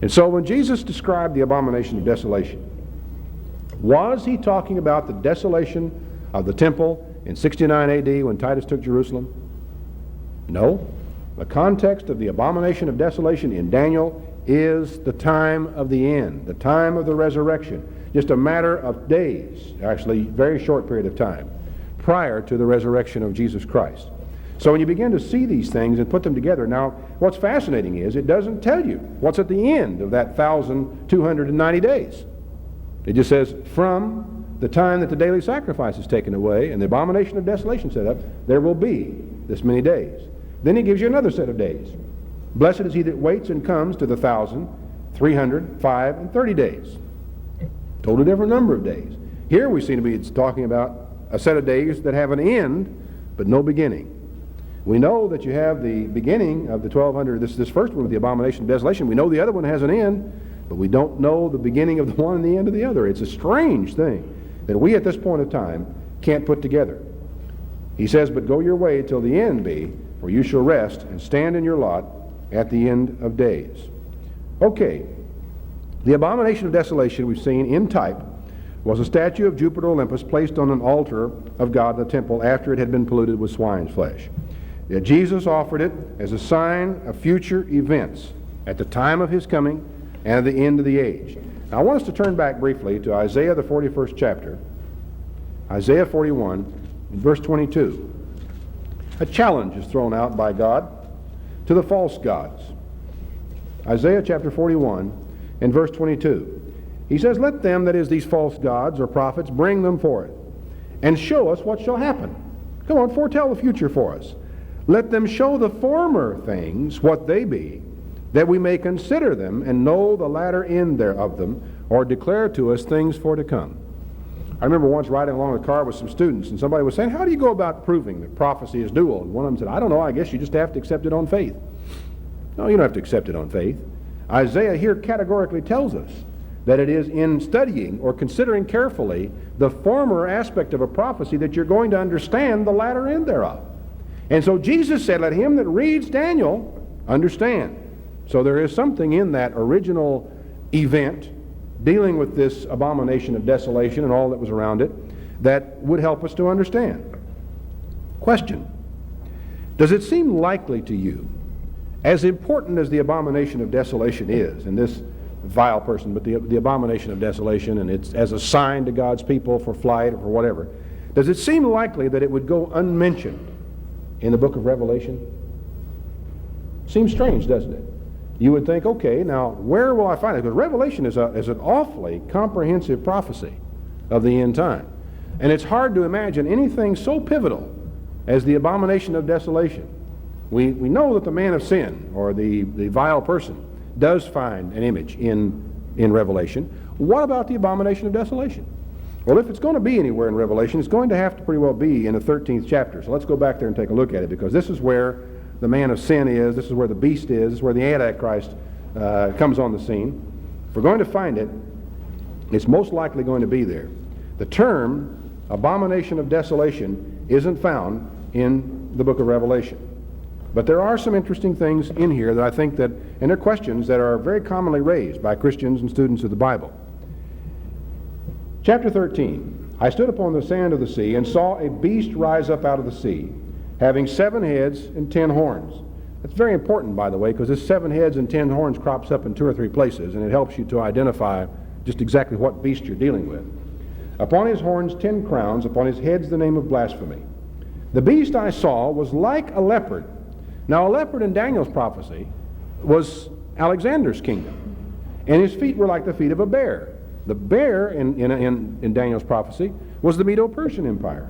And so when Jesus described the abomination of desolation, was he talking about the desolation of the temple in 69 AD when Titus took Jerusalem? No. The context of the abomination of desolation in Daniel is the time of the end, the time of the resurrection. Just a matter of days, actually very short period of time, prior to the resurrection of Jesus Christ. So when you begin to see these things and put them together, now what's fascinating is it doesn't tell you what's at the end of that 1,290 days. It just says from the time that the daily sacrifice is taken away and the abomination of desolation set up, there will be this many days. Then he gives you another set of days. Blessed is he that waits and comes to the 1,330 days. Totally different number of days. Here we seem to be talking about a set of days that have an end, but no beginning. We know that you have the beginning of the 1,200, this first one with the abomination of desolation. We know the other one has an end, but we don't know the beginning of the one and the end of the other. It's a strange thing that we at this point of time can't put together. He says, but go your way till the end be, for you shall rest and stand in your lot at the end of days. Okay, the abomination of desolation we've seen in type was a statue of Jupiter Olympus placed on an altar of God in the temple after it had been polluted with swine's flesh. Yet Jesus offered it as a sign of future events at the time of his coming and at the end of the age. Now I want us to turn back briefly to Isaiah the 41st chapter, Isaiah 41, verse 22. A challenge is thrown out by God to the false gods. Isaiah chapter 41 and verse 22. He says, let them, that is these false gods or prophets, bring them forth and show us what shall happen. Come on, foretell the future for us. Let them show the former things what they be, that we may consider them and know the latter end thereof them, or declare to us things for to come. I remember once riding along the car with some students, and somebody was saying, how do you go about proving that prophecy is dual? And one of them said, I don't know, I guess you just have to accept it on faith. No, you don't have to accept it on faith. Isaiah here categorically tells us that it is in studying or considering carefully the former aspect of a prophecy that you're going to understand the latter end thereof. And so Jesus said, let him that reads Daniel understand. So there is something in that original event dealing with this abomination of desolation and all that was around it that would help us to understand. Question: does it seem likely to you, as important as the abomination of desolation is, and this vile person, but the abomination of desolation, and it's as a sign to God's people for flight or for whatever, does it seem likely that it would go unmentioned in the book of Revelation? Seems strange, doesn't it? You would think, okay, now where will I find it? Because Revelation is an awfully comprehensive prophecy of the end time. And it's hard to imagine anything so pivotal as the abomination of desolation. We know that the man of sin, or the vile person, does find an image in Revelation. What about the abomination of desolation? Well, if it's going to be anywhere in Revelation, it's going to have to pretty well be in the 13th chapter. So let's go back there and take a look at it, because this is where the man of sin is, this is where the beast is, this is where the Antichrist comes on the scene. If we're going to find it, it's most likely going to be there. The term abomination of desolation isn't found in the book of Revelation. But there are some interesting things in here that I think that, and they're questions that are very commonly raised by Christians and students of the Bible. Chapter 13, I stood upon the sand of the sea and saw a beast rise up out of the sea, having 7 heads and 10 horns. That's very important, by the way, because this 7 heads and 10 horns crops up in 2 or 3 places, and it helps you to identify just exactly what beast you're dealing with. Upon his horns 10 crowns, upon his heads the name of blasphemy. The beast I saw was like a leopard. Now, a leopard in Daniel's prophecy was Alexander's kingdom, and his feet were like the feet of a bear. The bear in Daniel's prophecy was the Medo-Persian Empire.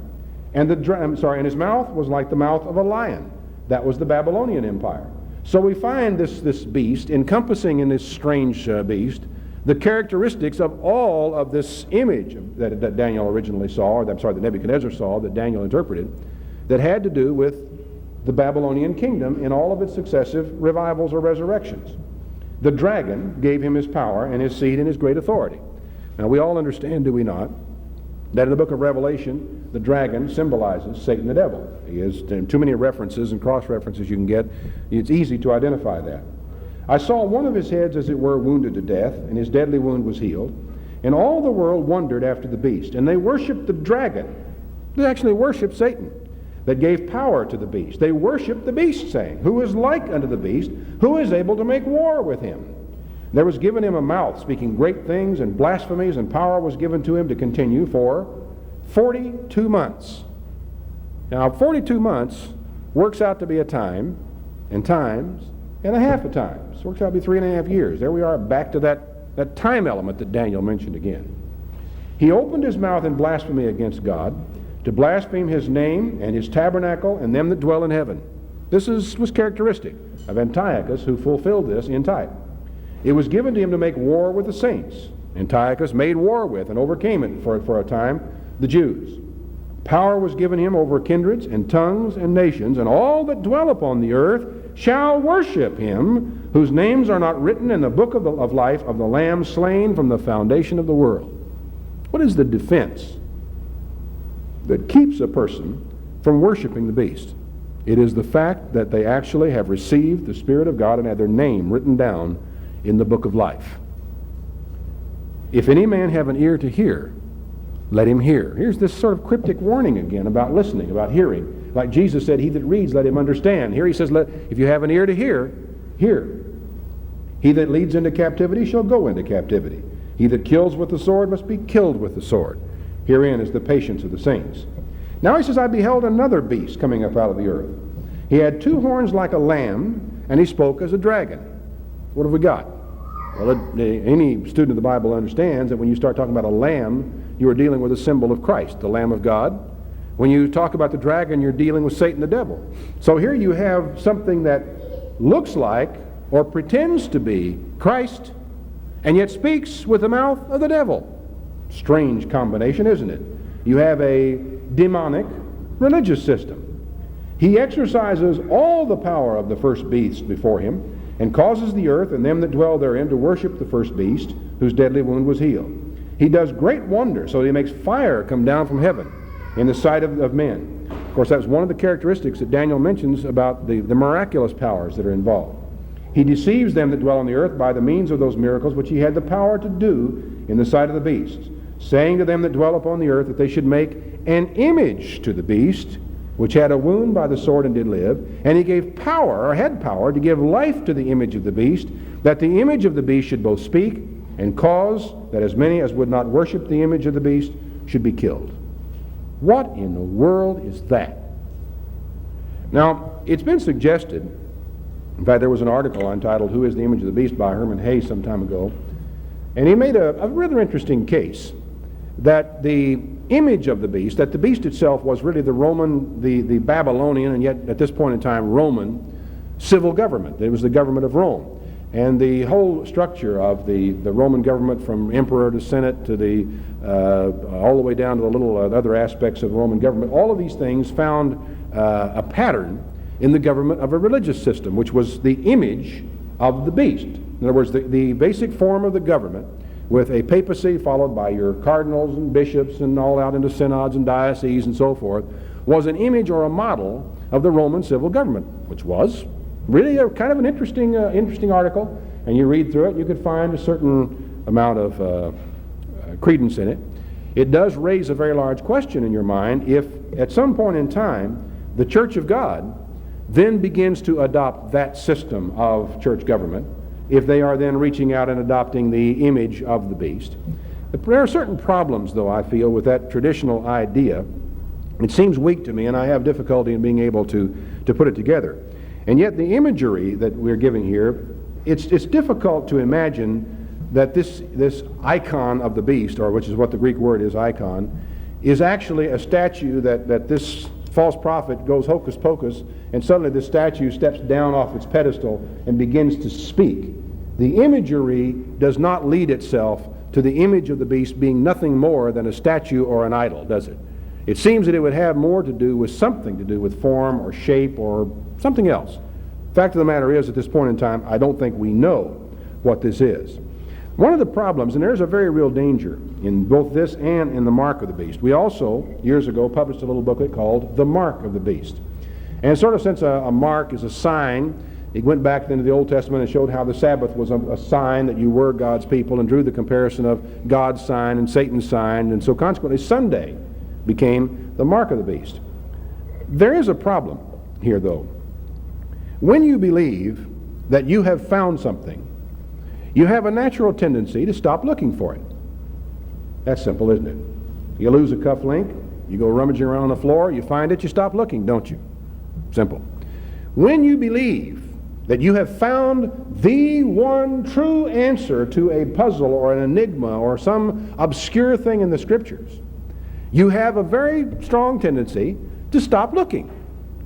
And his mouth was like the mouth of a lion. That was the Babylonian Empire. So we find this beast encompassing in this strange beast the characteristics of all of this image that Daniel originally saw, that Nebuchadnezzar saw, that Daniel interpreted, that had to do with the Babylonian kingdom in all of its successive revivals or resurrections. The dragon gave him his power and his seed and his great authority. Now we all understand, do we not, that in the book of Revelation, the dragon symbolizes Satan the devil. He has too many references and cross-references you can get. It's easy to identify that. I saw one of his heads, as it were, wounded to death, and his deadly wound was healed. And all the world wondered after the beast, and they worshipped the dragon. They actually worshipped Satan, that gave power to the beast. They worshipped the beast, saying, "Who is like unto the beast? Who is able to make war with him?" There was given him a mouth, speaking great things and blasphemies, and power was given to him to continue for 42 months. Now, 42 months works out to be a time, and times, and a half a time. So it works out to be 3.5 years. There we are, back to that time element that Daniel mentioned again. He opened his mouth in blasphemy against God, to blaspheme his name and his tabernacle and them that dwell in heaven. This was characteristic of Antiochus, who fulfilled this in type. It was given to him to make war with the saints. Antiochus made war with and overcame it for a time, the Jews. Power was given him over kindreds and tongues and nations, and all that dwell upon the earth shall worship him, whose names are not written in the book of life of the Lamb slain from the foundation of the world. What is the defense that keeps a person from worshiping the beast? It is the fact that they actually have received the Spirit of God and had their name written down in the book of life. If any man have an ear to hear, let him hear. Here's this sort of cryptic warning again about listening, about hearing. Like Jesus said, he that reads, let him understand. Here he says, if you have an ear to hear, hear. He that leads into captivity shall go into captivity. He that kills with the sword must be killed with the sword. Herein is the patience of the saints. Now he says, I beheld another beast coming up out of the earth. He had 2 horns like a lamb, and he spoke as a dragon. What have we got? Well, any student of the Bible understands that when you start talking about a lamb, you are dealing with a symbol of Christ, the Lamb of God. When you talk about the dragon, you're dealing with Satan the devil. So here you have something that looks like or pretends to be Christ, and yet speaks with the mouth of the devil. Strange combination, isn't it? You have a demonic religious system. He exercises all the power of the first beast before him, and causes the earth and them that dwell therein to worship the first beast, whose deadly wound was healed. He does great wonders, so that he makes fire come down from heaven in the sight of men. Of course, that's one of the characteristics that Daniel mentions about the miraculous powers that are involved. He deceives them that dwell on the earth by the means of those miracles which he had the power to do in the sight of the beasts, saying to them that dwell upon the earth that they should make an image to the beast, which had a wound by the sword and did live. And he gave power, or had power, to give life to the image of the beast, that the image of the beast should both speak and cause that as many as would not worship the image of the beast should be killed. What in the world is that? Now, it's been suggested, in fact, there was an article entitled "Who is the Image of the Beast" by Herman Hayes some time ago, and he made a rather interesting case that the image of the beast, that the beast itself was really the Roman, the Babylonian, and yet at this point in time Roman civil government. It was the government of Rome. And the whole structure of the Roman government, from emperor to senate to the all the way down to the little other aspects of the Roman government, all of these things found a pattern in the government of a religious system, which was the image of the beast. In other words, the basic form of the government, with a papacy followed by your cardinals and bishops and all out into synods and dioceses and so forth, was an image or a model of the Roman civil government, which was really a kind of an interesting article. And you read through it, you could find a certain amount of credence in it. It does raise a very large question in your mind if at some point in time the Church of God then begins to adopt that system of church government, if they are then reaching out and adopting the image of the beast. There are certain problems, though, I feel, with that traditional idea. It seems weak to me, and I have difficulty in being able to put it together. And yet the imagery that we're giving here, it's difficult to imagine that this icon of the beast, or which is what the Greek word is, icon, is actually a statue that this false prophet goes hocus pocus, and suddenly the statue steps down off its pedestal and begins to speak. The imagery does not lead itself to the image of the beast being nothing more than a statue or an idol, does it? It seems that it would have more to do with something to do with form or shape or something else. The fact of the matter is, at this point in time, I don't think we know what this is. One of the problems, and there's a very real danger in both this and in the mark of the beast. We also, years ago, published a little booklet called The Mark of the Beast. And sort of since a mark is a sign, it went back into the Old Testament and showed how the Sabbath was a sign that you were God's people, and drew the comparison of God's sign and Satan's sign, and so consequently Sunday became the mark of the beast. There is a problem here, though. When you believe that you have found something, you have a natural tendency to stop looking for it. That's simple, isn't it? You lose a cuff link, you go rummaging around the floor, you find it, you stop looking, don't you? Simple. When you believe that you have found the one true answer to a puzzle or an enigma or some obscure thing in the Scriptures, you have a very strong tendency to stop looking.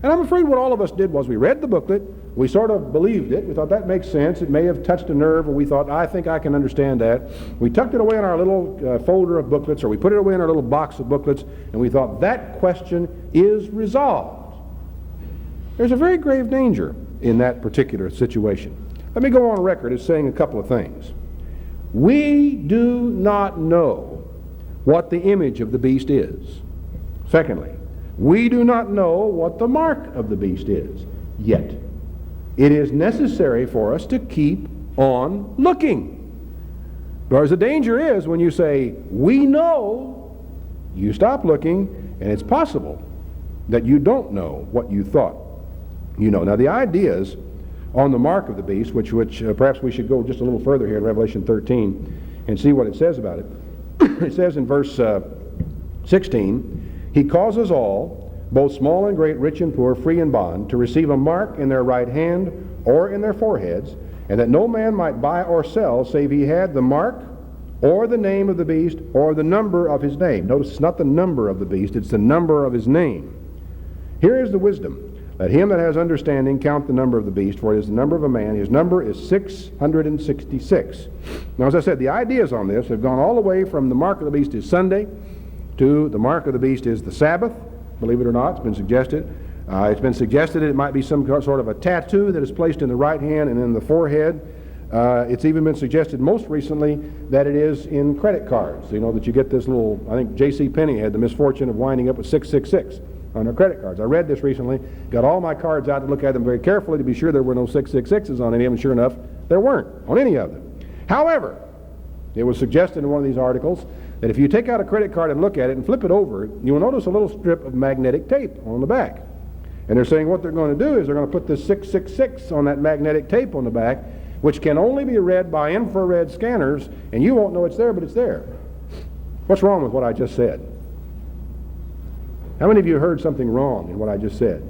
And I'm afraid what all of us did was we read the booklet, we sort of believed it, we thought that makes sense, it may have touched a nerve, or we thought, I think I can understand that. We tucked it away in our little folder of booklets, or we put it away in our little box of booklets, and we thought that question is resolved. There's a very grave danger in that particular situation. Let me go on record as saying a couple of things. We do not know what the image of the beast is. Secondly, we do not know what the mark of the beast is yet. It is necessary for us to keep on looking. Because the danger is when you say, we know, you stop looking, and it's possible that you don't know what you thought you know. Now the ideas on the mark of the beast, which perhaps we should go just a little further here in Revelation 13 and see what it says about it. It says in verse 16, He causes all, both small and great, rich and poor, free and bond, to receive a mark in their right hand or in their foreheads, and that no man might buy or sell save he had the mark or the name of the beast or the number of his name. Notice it's not the number of the beast, it's the number of his name. Here is the wisdom. Let him that has understanding count the number of the beast, for it is the number of a man. His number is 666. Now, as I said, the ideas on this have gone all the way from the mark of the beast is Sunday to the mark of the beast is the Sabbath. Believe it or not, it's been suggested. It might be some sort of a tattoo that is placed in the right hand and in the forehead. It's even been suggested most recently that it is in credit cards. You know, that you get this little, I think J.C. Penney had the misfortune of winding up with 666 on their credit cards. I read this recently, got all my cards out to look at them very carefully to be sure there were no 666s on any of them. Sure enough, there weren't on any of them. However, it was suggested in one of these articles that if you take out a credit card and look at it and flip it over, you'll notice a little strip of magnetic tape on the back. And they're saying what they're going to do is they're going to put this 666 on that magnetic tape on the back, which can only be read by infrared scanners, and you won't know it's there, but it's there. What's wrong with what I just said? How many of you heard something wrong in what I just said?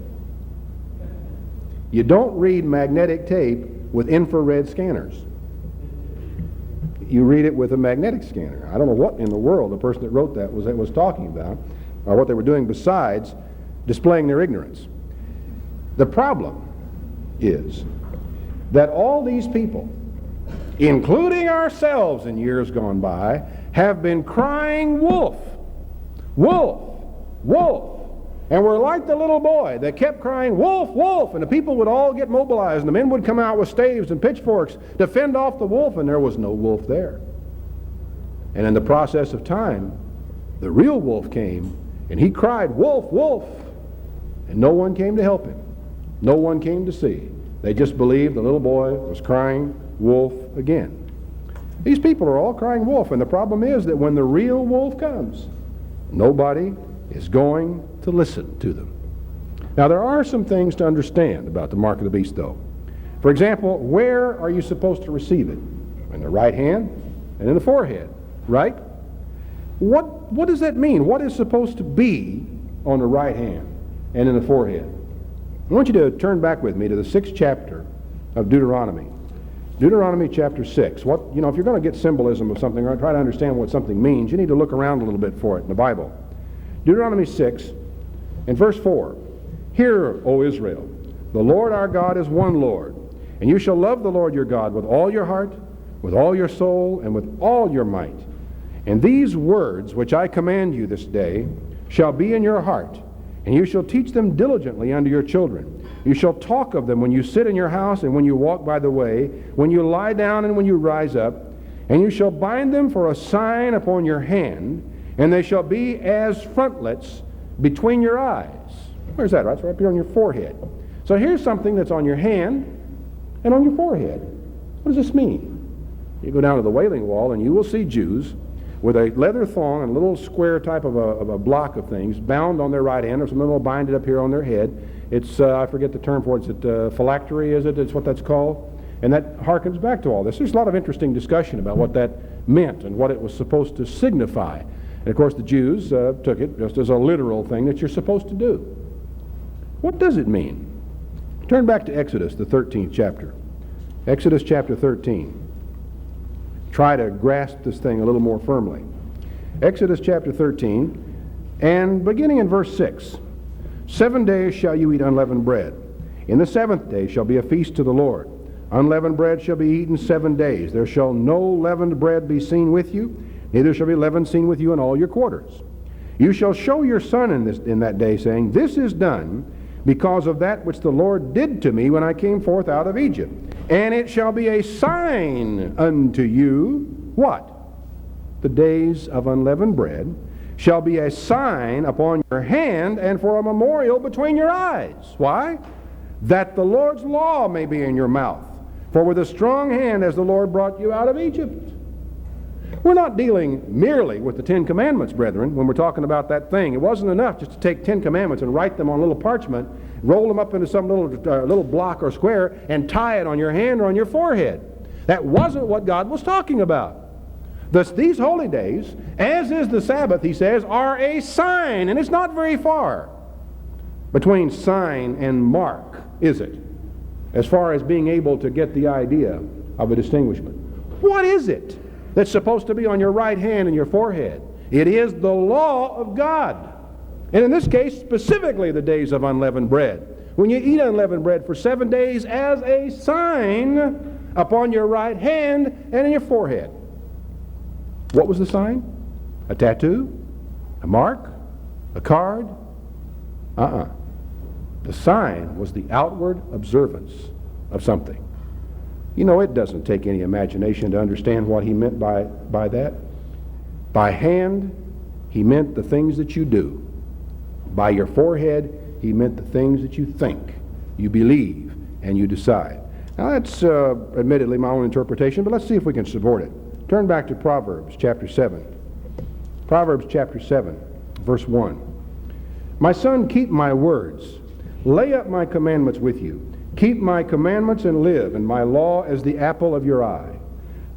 You don't read magnetic tape with infrared scanners. You read it with a magnetic scanner. I don't know what in the world the person that wrote that was talking about, or what they were doing besides displaying their ignorance. The problem is that all these people, including ourselves in years gone by, have been crying wolf, wolf, wolf. And we're like the little boy that kept crying wolf, wolf, and the people would all get mobilized, and the men would come out with staves and pitchforks to fend off the wolf, and there was no wolf there. And in the process of time, the real wolf came, and he cried, wolf, wolf, and no one came to help him. No one came to see. They just believed the little boy was crying wolf again. These people are all crying wolf, and the problem is that when the real wolf comes, nobody is going to listen to them. Now, there are some things to understand about the mark of the beast, though. For example, where are you supposed to receive it? In the right hand and in the forehead, right? What does that mean? What is supposed to be on the right hand and in the forehead? I want you to turn back with me to the 6th chapter of Deuteronomy. Deuteronomy chapter 6. If you're going to get symbolism of something or try to understand what something means, you need to look around a little bit for it in the Bible. Deuteronomy 6 and verse 4. Hear, O Israel, the Lord our God is one Lord, and you shall love the Lord your God with all your heart, with all your soul, and with all your might. And these words which I command you this day shall be in your heart, and you shall teach them diligently unto your children. You shall talk of them when you sit in your house and when you walk by the way, when you lie down and when you rise up. And you shall bind them for a sign upon your hand, and they shall be as frontlets between your eyes. Where's that? Right? It's right up here on your forehead. So here's something that's on your hand and on your forehead. What does this mean? You go down to the Wailing Wall and you will see Jews with a leather thong and a little square type of a block of things bound on their right hand, or some will bind it up here on their head. It's, I forget the term for it. Is it phylactery, is it? It's what that's called. And that harkens back to all this. There's a lot of interesting discussion about what that meant and what it was supposed to signify. And of course the Jews took it just as a literal thing that you're supposed to do. What does it mean? Turn back to Exodus, the 13th chapter. Exodus chapter 13. Try to grasp this thing a little more firmly. Exodus chapter 13, and beginning in verse 6. 7 days shall you eat unleavened bread. In the 7th day shall be a feast to the Lord. Unleavened bread shall be eaten 7 days. There shall no leavened bread be seen with you, neither shall be leaven seen with you in all your quarters. You shall show your son in that day, saying, This is done because of that which the Lord did to me when I came forth out of Egypt. And it shall be a sign unto you, what? The days of unleavened bread shall be a sign upon your hand and for a memorial between your eyes. Why? That the Lord's law may be in your mouth. For with a strong hand has the Lord brought you out of Egypt. We're not dealing merely with the 10 Commandments, brethren, when we're talking about that thing. It wasn't enough just to take 10 Commandments and write them on a little parchment, roll them up into some little block or square, and tie it on your hand or on your forehead. That wasn't what God was talking about. Thus, these holy days, as is the Sabbath, he says, are a sign, and it's not very far between sign and mark, is it? As far as being able to get the idea of a distinguishment. What is it that's supposed to be on your right hand and your forehead? It is the law of God. And in this case, specifically the days of unleavened bread. When you eat unleavened bread for 7 days as a sign upon your right hand and in your forehead. What was the sign? A tattoo? A mark? A card? The sign was the outward observance of something. You know, it doesn't take any imagination to understand what he meant by that. By hand, he meant the things that you do. By your forehead, he meant the things that you think, you believe, and you decide. Now that's admittedly my own interpretation, but let's see if we can support it. Turn back to Proverbs chapter 7. Proverbs chapter 7, verse 1. My son, keep my words. Lay up my commandments with you. Keep my commandments and live, and my law as the apple of your eye.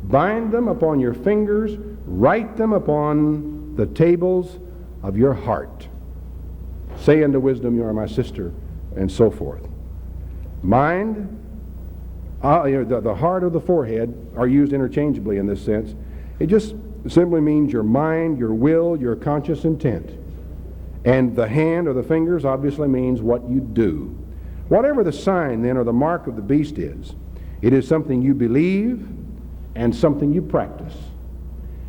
Bind them upon your fingers. Write them upon the tables of your heart. Say unto wisdom, you are my sister, and so forth. Mind, the heart or the forehead are used interchangeably in this sense. It just simply means your mind, your will, your conscious intent. And the hand or the fingers obviously means what you do. Whatever the sign then or the mark of the beast is, it is something you believe and something you practice.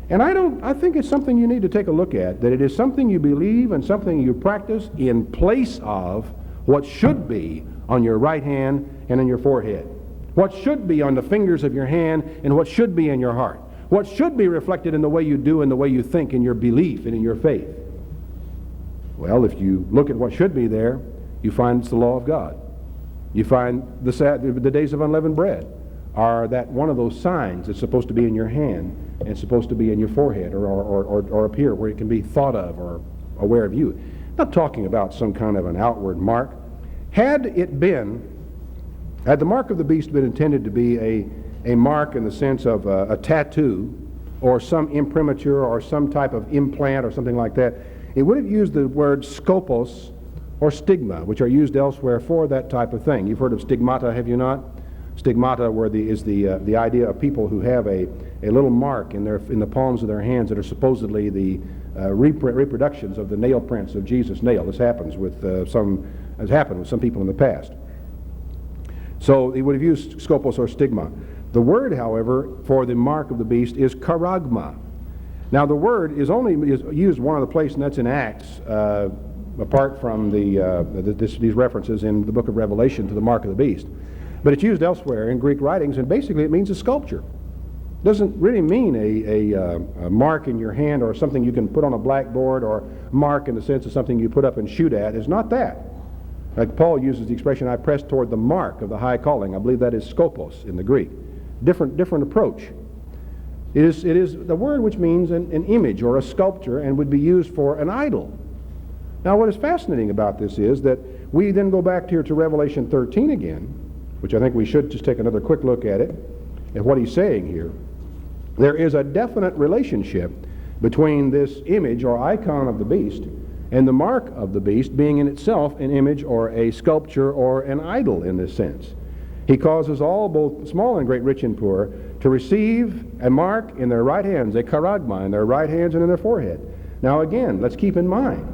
And I think it's something you need to take a look at, that it is something you believe and something you practice in place of what should be on your right hand and in your forehead. What should be on the fingers of your hand and what should be in your heart. What should be reflected in the way you do and the way you think, in your belief and in your faith. Well, if you look at what should be there, you find it's the law of God. You find the days of unleavened bread are that one of those signs that's supposed to be in your hand and supposed to be in your forehead or up here where it can be thought of or aware of you. Not talking about some kind of an outward mark. Had the mark of the beast been intended to be a mark in the sense of a tattoo or some imprimatur or some type of implant or something like that, it would have used the word scopos or stigma, which are used elsewhere for that type of thing. You've heard of stigmata, have you not? Stigmata is the idea of people who have a little mark in the palms of their hands that are supposedly the reproductions of the nail prints of Jesus' nail. This happens has happened with some people in the past. So he would have used scopos or stigma. The word, however, for the mark of the beast is charagma. Now the word is used one other place, and that's in Acts, apart from these references in the book of Revelation to the mark of the beast. But it's used elsewhere in Greek writings, and basically it means a sculpture. It doesn't really mean a mark in your hand or something you can put on a blackboard, or mark in the sense of something you put up and shoot at. It's not that. Like Paul uses the expression, I press toward the mark of the high calling. I believe that is skopos in the Greek. Different approach. It is the word which means an image or a sculpture and would be used for an idol. Now what is fascinating about this is that we then go back here to Revelation 13 again, which I think we should just take another quick look at it, at what he's saying here. There is a definite relationship between this image or icon of the beast and the mark of the beast being in itself an image or a sculpture or an idol in this sense. He causes all, both small and great, rich and poor, to receive a mark in their right hands, a charagma, in their right hands and in their forehead. Now again, let's keep in mind,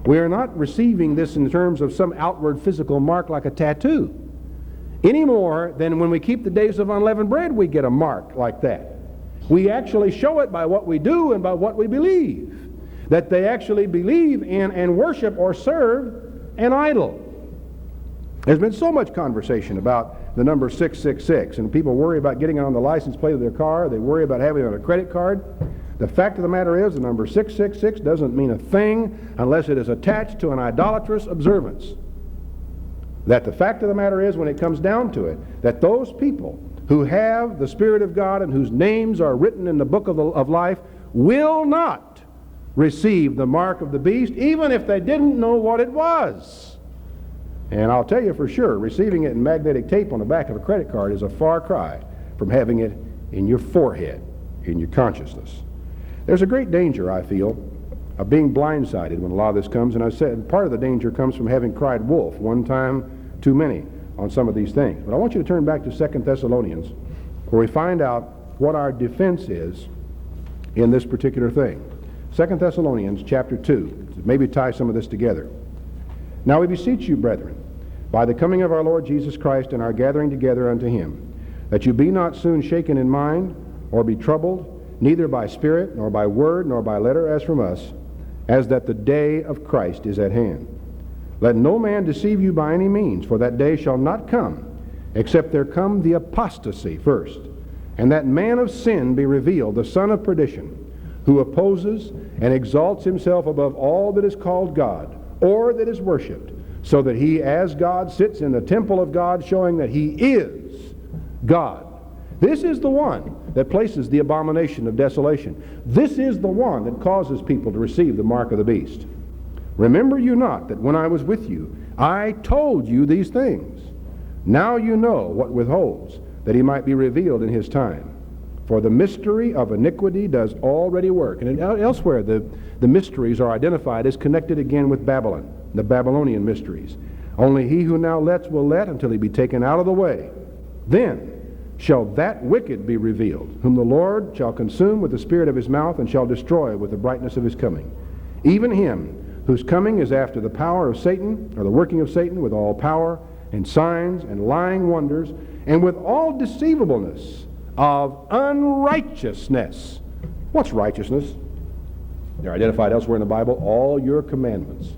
we are not receiving this in terms of some outward physical mark like a tattoo, any more than when we keep the days of unleavened bread we get a mark like that. We actually show it by what we do and by what we believe, that they actually believe in and worship or serve an idol. There's been so much conversation about the number 666, and people worry about getting it on the license plate of their car. They worry about having it on a credit card. The fact of the matter is the number 666 doesn't mean a thing unless it is attached to an idolatrous observance. That the fact of the matter is, when it comes down to it, that those people who have the Spirit of God and whose names are written in the book of life will not receive the mark of the beast, even if they didn't know what it was. And I'll tell you for sure, receiving it in magnetic tape on the back of a credit card is a far cry from having it in your forehead, in your consciousness. There's a great danger, I feel, of being blindsided when a lot of this comes, and I said part of the danger comes from having cried wolf one time too many on some of these things. But I want you to turn back to 2 Thessalonians, where we find out what our defense is in this particular thing. 2 Thessalonians chapter 2, maybe tie some of this together. Now we beseech you, brethren, by the coming of our Lord Jesus Christ and our gathering together unto him, that you be not soon shaken in mind, or be troubled, neither by spirit, nor by word, nor by letter as from us, as that the day of Christ is at hand. Let no man deceive you by any means, for that day shall not come, except there come the apostasy first, and that man of sin be revealed, the son of perdition, who opposes and exalts himself above all that is called God, or that is worshipped, so that he as God sits in the temple of God, showing that he is God. This is the one that places the abomination of desolation. This is the one that causes people to receive the mark of the beast. Remember you not that when I was with you, I told you these things. Now you know what withholds, that he might be revealed in his time. For the mystery of iniquity does already work. And elsewhere, the mysteries are identified as connected again with Babylon, the Babylonian mysteries. Only he who now lets will let until he be taken out of the way. Then shall that wicked be revealed, whom the Lord shall consume with the spirit of his mouth, and shall destroy with the brightness of his coming. Even him whose coming is after the power of Satan, or the working of Satan, with all power and signs and lying wonders, and with all deceivableness of unrighteousness. What's righteousness? They're identified elsewhere in the Bible. All your commandments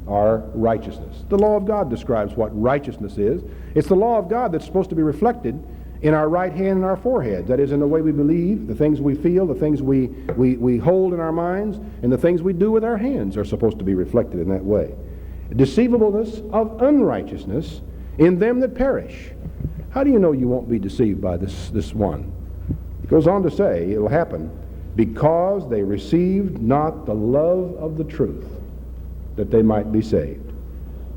are righteousness. The law of God describes what righteousness is. It's the law of God that's supposed to be reflected in our right hand and our forehead. That is, in the way we believe, the things we feel, the things we hold in our minds, and the things we do with our hands are supposed to be reflected in that way. Deceivableness of unrighteousness in them that perish. How do you know you won't be deceived by this one? It goes on to say, it'll happen because they received not the love of the truth, that they might be saved.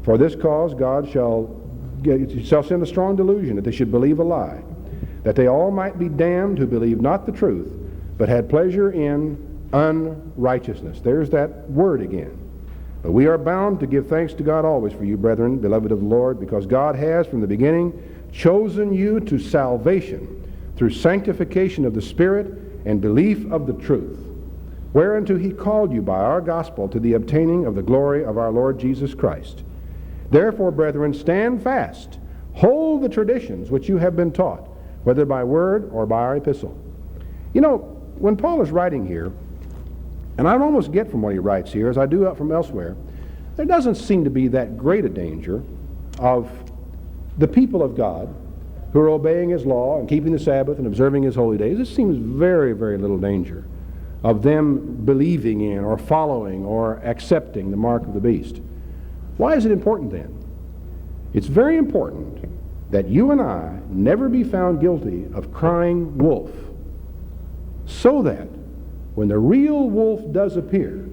For this cause God shall send a strong delusion, that they should believe a lie, that they all might be damned who believed not the truth, but had pleasure in unrighteousness. There's that word again. But we are bound to give thanks to God always for you, brethren, beloved of the Lord, because God has from the beginning chosen you to salvation through sanctification of the Spirit and belief of the truth, whereunto he called you by our gospel to the obtaining of the glory of our Lord Jesus Christ. Therefore, brethren, stand fast, hold the traditions which you have been taught, whether by word or by our epistle. You know, when Paul is writing here, and I almost get from what he writes here, as I do out from elsewhere, there doesn't seem to be that great a danger of the people of God who are obeying his law and keeping the Sabbath and observing his holy days. It seems very, very little danger of them believing in or following or accepting the mark of the beast. Why is it important then? It's very important that you and I never be found guilty of crying wolf, so that when the real wolf does appear,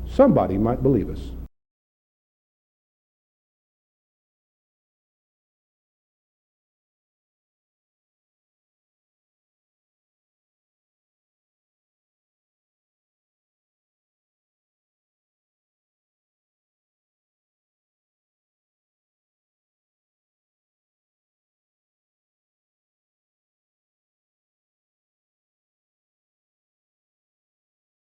somebody might believe us.